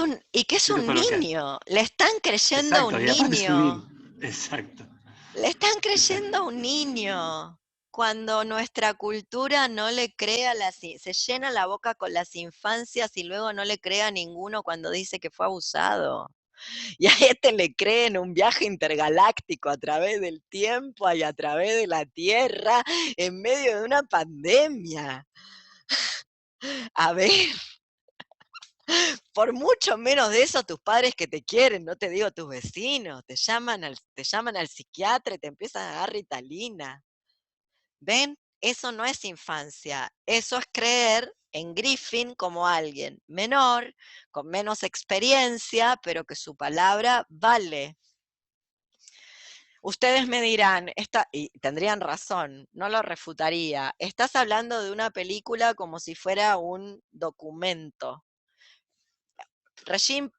un niño. Le están creyendo a un Exacto, y aparte es un niño. niño. Exacto. Le están creyendo a un niño. Cuando nuestra cultura no le crea, se llena la boca con las infancias y luego no le crea a ninguno cuando dice que fue abusado. Y a este le creen un viaje intergaláctico a través del tiempo y a través de la Tierra en medio de una pandemia. A ver, por mucho menos de eso tus padres que te quieren, no te digo tus vecinos, te llaman al psiquiatra y te empiezan a dar Ritalina. ¿Ven? Eso no es infancia, eso es creer en Griffin como alguien menor, con menos experiencia, pero que su palabra vale. Ustedes me dirán, y tendrían razón, no lo refutaría, estás hablando de una película como si fuera un documento. Regine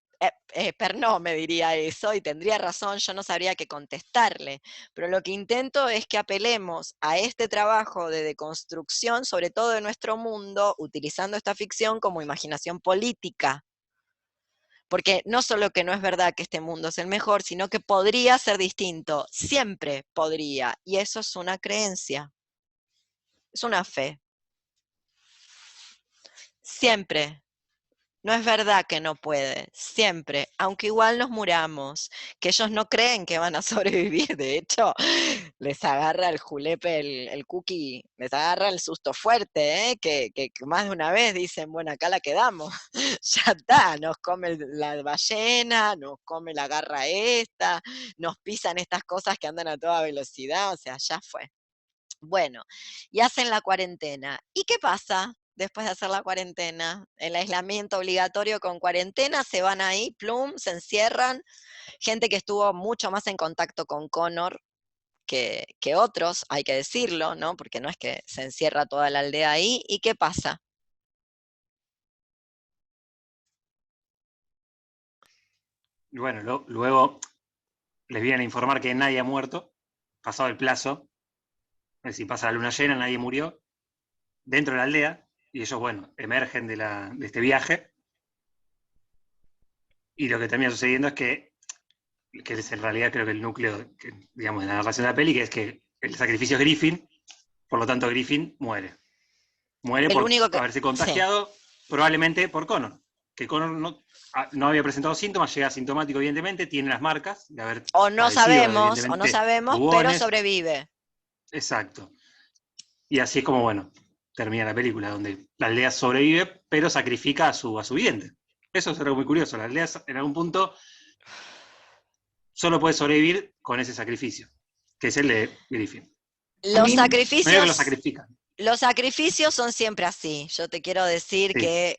Pernod me diría eso y tendría razón, yo no sabría qué contestarle, pero lo que intento es que apelemos a este trabajo de deconstrucción, sobre todo de nuestro mundo, utilizando esta ficción como imaginación política. Porque no solo que no es verdad que este mundo es el mejor, sino que podría ser distinto, siempre podría, y eso es una creencia, es una fe. Siempre. No es verdad que no puede, siempre, aunque igual nos muramos, que ellos no creen que van a sobrevivir, de hecho, les agarra el julepe, el cookie, les agarra el susto fuerte, que más de una vez dicen, bueno, acá la quedamos, ya está, nos come la ballena, nos come la garra esta, nos pisan estas cosas que andan a toda velocidad, o sea, ya fue. Bueno, y hacen la cuarentena. ¿Y qué pasa después de hacer la cuarentena? El aislamiento obligatorio con cuarentena, se van ahí, plum, se encierran. Gente que estuvo mucho más en contacto con Connor que otros, hay que decirlo, ¿no? Porque no es que se encierra toda la aldea ahí. ¿Y qué pasa? Bueno, luego les vienen a informar que nadie ha muerto, pasado el plazo. Es decir, pasa la luna llena, nadie murió, dentro de la aldea, y ellos, bueno, emergen de este viaje, y lo que termina sucediendo es que es en realidad creo que el núcleo, digamos, de la narración de la peli, que es que el sacrificio es Griffin, por lo tanto Griffin muere. Muere por haberse contagiado, probablemente por Connor, que Connor no había presentado síntomas, llega asintomático evidentemente, tiene las marcas de haber O no sabemos, pero bubones. sobrevive. Exacto. Y así es como, bueno, termina la película, donde la aldea sobrevive, pero sacrifica a su vidente. Eso es algo muy curioso. La aldea en algún punto solo puede sobrevivir con ese sacrificio, que es el de Griffin. Los sacrificios. Lo sacrifican. Los sacrificios son siempre así, yo te quiero decir que,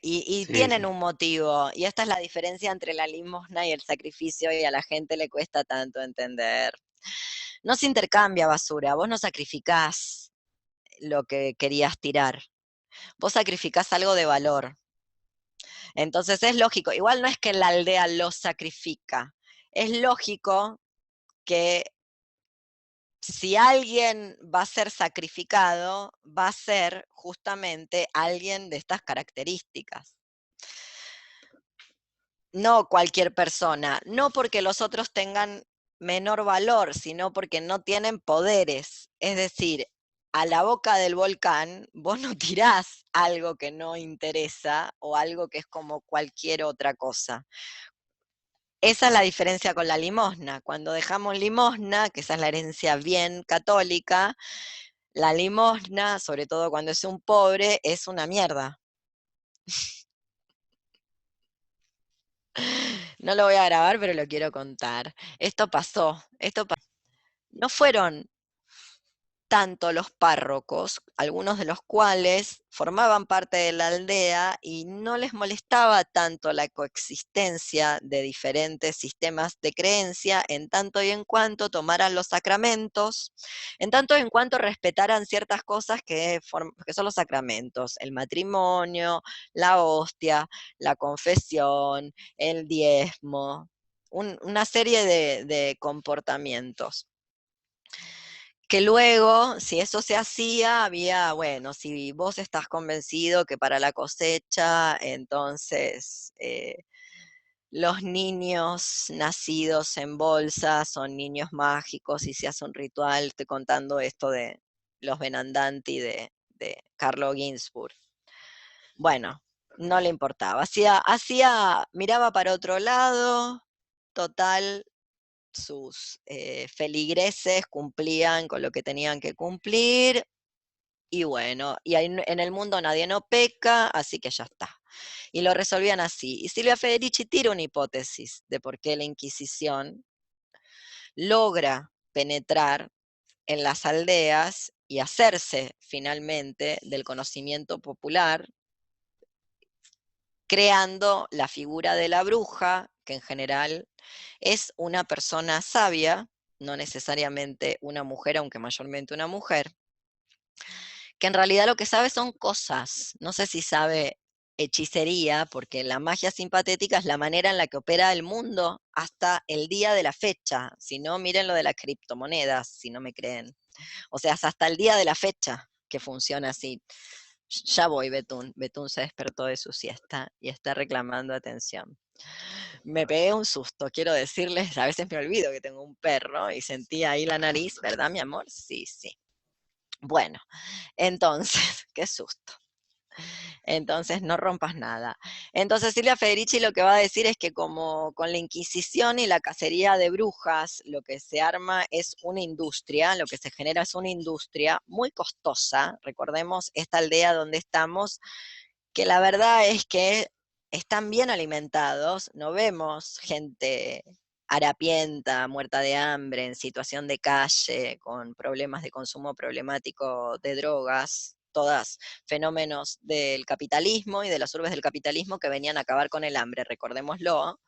tienen un motivo, y esta es la diferencia entre la limosna y el sacrificio, y a la gente le cuesta tanto entender. No se intercambia basura, vos no sacrificás lo que querías tirar, vos sacrificás algo de valor. Entonces es lógico, igual no es que la aldea lo sacrifica, es lógico que si alguien va a ser sacrificado, va a ser justamente alguien de estas características. No cualquier persona, no porque los otros tengan menor valor, sino porque no tienen poderes. Es decir, a la boca del volcán, vos no tirás algo que no interesa o algo que es como cualquier otra cosa. Esa es la diferencia con la limosna. Cuando dejamos limosna, que esa es la herencia bien católica, la limosna, sobre todo cuando es un pobre, es una mierda. No lo voy a grabar, pero lo quiero contar. Esto pasó. No fueron tanto los párrocos, algunos de los cuales formaban parte de la aldea y no les molestaba tanto la coexistencia de diferentes sistemas de creencia, en tanto y en cuanto tomaran los sacramentos, en tanto y en cuanto respetaran ciertas cosas que son los sacramentos, el matrimonio, la hostia, la confesión, el diezmo, una serie de comportamientos que luego, si eso se hacía, había, bueno, si vos estás convencido que para la cosecha, entonces los niños nacidos en bolsa son niños mágicos y se hace un ritual, estoy contando esto de los Benandanti de Carlo Ginzburg. Bueno, no le importaba, miraba para otro lado, total, sus feligreses cumplían con lo que tenían que cumplir, y bueno, y en el mundo nadie no peca, así que ya está. Y lo resolvían así. Y Silvia Federici tira una hipótesis de por qué la Inquisición logra penetrar en las aldeas y hacerse finalmente del conocimiento popular, creando la figura de la bruja, que en general es una persona sabia, no necesariamente una mujer, aunque mayormente una mujer, que en realidad lo que sabe son cosas, no sé si sabe hechicería, porque la magia simpatética es la manera en la que opera el mundo hasta el día de la fecha, si no, miren lo de las criptomonedas, si no me creen. O sea, es hasta el día de la fecha que funciona así. Ya voy, Betún. Betún se despertó de su siesta y está reclamando atención. Me pegué un susto, quiero decirles, a veces me olvido que tengo un perro y sentí ahí la nariz, ¿verdad, mi amor? Sí, sí. Bueno, entonces, qué susto. Entonces, no rompas nada. Entonces, Silvia Federici lo que va a decir es que como con la Inquisición y la cacería de brujas, lo que se arma es una industria, lo que se genera es una industria muy costosa. Recordemos esta aldea donde estamos, que la verdad es que están bien alimentados, no vemos gente harapienta, muerta de hambre, en situación de calle, con problemas de consumo problemático de drogas, todas fenómenos del capitalismo y de las urbes del capitalismo que venían a acabar con el hambre, recordémoslo.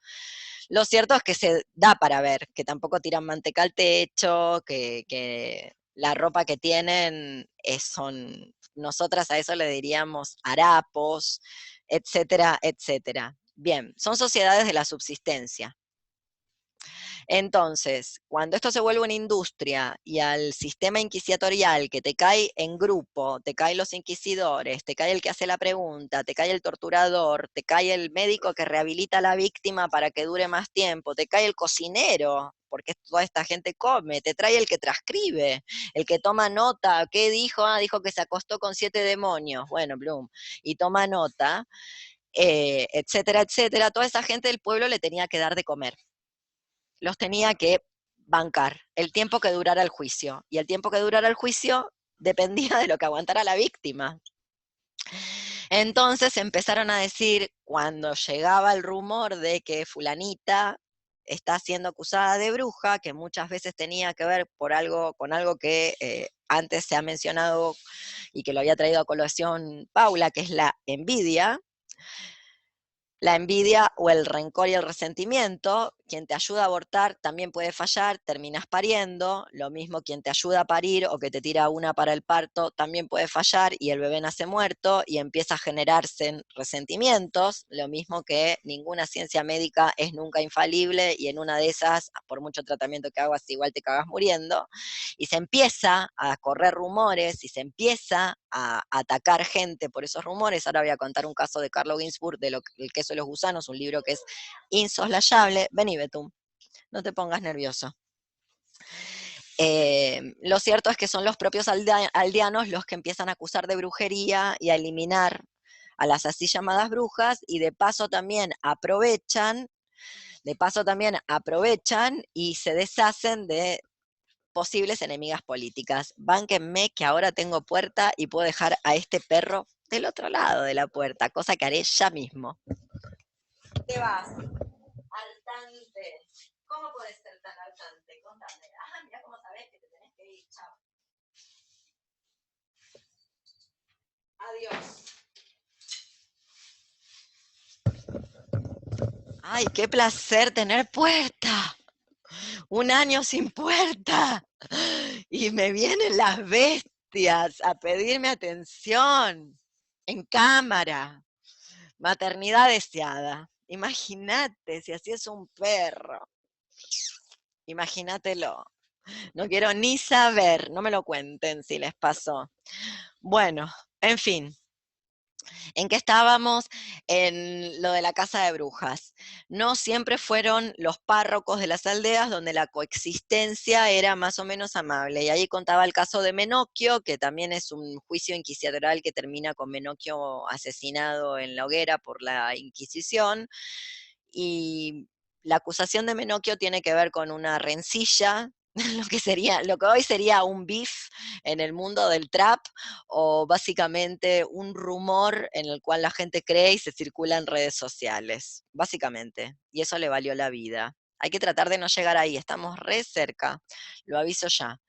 Lo cierto es que se da para ver, que tampoco tiran manteca al techo, que la ropa que tienen son, nosotras a eso le diríamos harapos, etcétera, etcétera. Bien, son sociedades de la subsistencia. Entonces, cuando esto se vuelve una industria y al sistema inquisitorial que te cae en grupo, te caen los inquisidores, te cae el que hace la pregunta, te cae el torturador, te cae el médico que rehabilita a la víctima para que dure más tiempo, te cae el cocinero, porque toda esta gente come, te trae el que transcribe, el que toma nota, ¿qué dijo? Ah, dijo que se acostó con 7 demonios, bueno, Bloom, y toma nota, etcétera, etcétera, toda esa gente del pueblo le tenía que dar de comer. Los tenía que bancar el tiempo que durara el juicio. Y el tiempo que durara el juicio dependía de lo que aguantara la víctima. Entonces empezaron a decir, cuando llegaba el rumor de que fulanita está siendo acusada de bruja, que muchas veces tenía que ver con algo que antes se ha mencionado y que lo había traído a colación Paula, que es la envidia. La envidia o el rencor y el resentimiento, quien te ayuda a abortar también puede fallar, terminas pariendo, lo mismo quien te ayuda a parir o que te tira una para el parto también puede fallar y el bebé nace muerto y empieza a generarse resentimientos, lo mismo que ninguna ciencia médica es nunca infalible y en una de esas, por mucho tratamiento que hagas, igual te cagas muriendo, y se empieza a correr rumores y se empieza a atacar gente por esos rumores. Ahora voy a contar un caso de Carlo Ginzburg, de El queso de los gusanos, un libro que es insoslayable. Vení, Betún, no te pongas nervioso. Lo cierto es que son los propios aldeanos los que empiezan a acusar de brujería y a eliminar a las así llamadas brujas, y de paso también aprovechan y se deshacen de posibles enemigas políticas. Bánquenme que ahora tengo puerta y puedo dejar a este perro del otro lado de la puerta, cosa que haré ya mismo. Te vas, altante. ¿Cómo podés ser tan altante? Contame. Ah, mira cómo sabés que te tenés que ir. Chao. Adiós. Ay, qué placer tener puerta. 1 año sin puerta. Y me vienen las bestias a pedirme atención. En cámara. Maternidad deseada. Imagínate si así es un perro. Imagínatelo. No quiero ni saber, no me lo cuenten si les pasó. Bueno, en fin. ¿En qué estábamos? En lo de la casa de brujas. No siempre fueron los párrocos de las aldeas donde la coexistencia era más o menos amable. Y ahí contaba el caso de Menocchio, que también es un juicio inquisitorial que termina con Menocchio asesinado en la hoguera por la Inquisición. Y la acusación de Menocchio tiene que ver con una rencilla, lo que hoy sería un beef en el mundo del trap, o básicamente un rumor en el cual la gente cree y se circula en redes sociales, básicamente, y eso le valió la vida. Hay que tratar de no llegar ahí, estamos re cerca, lo aviso ya.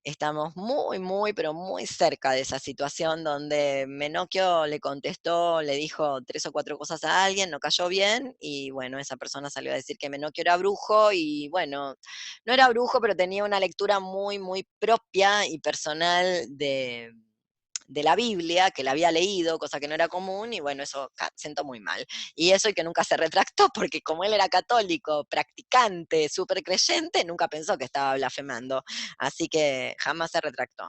Estamos muy, pero muy cerca de esa situación donde Menocchio le contestó, le dijo 3 o 4 cosas a alguien, no cayó bien, y bueno, esa persona salió a decir que Menocchio era brujo, y bueno, no era brujo, pero tenía una lectura muy propia y personal de la Biblia, que la había leído, cosa que no era común, y bueno, eso sentó muy mal. Y eso, y que nunca se retractó, porque como él era católico, practicante, súper creyente, nunca pensó que estaba blasfemando. Así que jamás se retractó.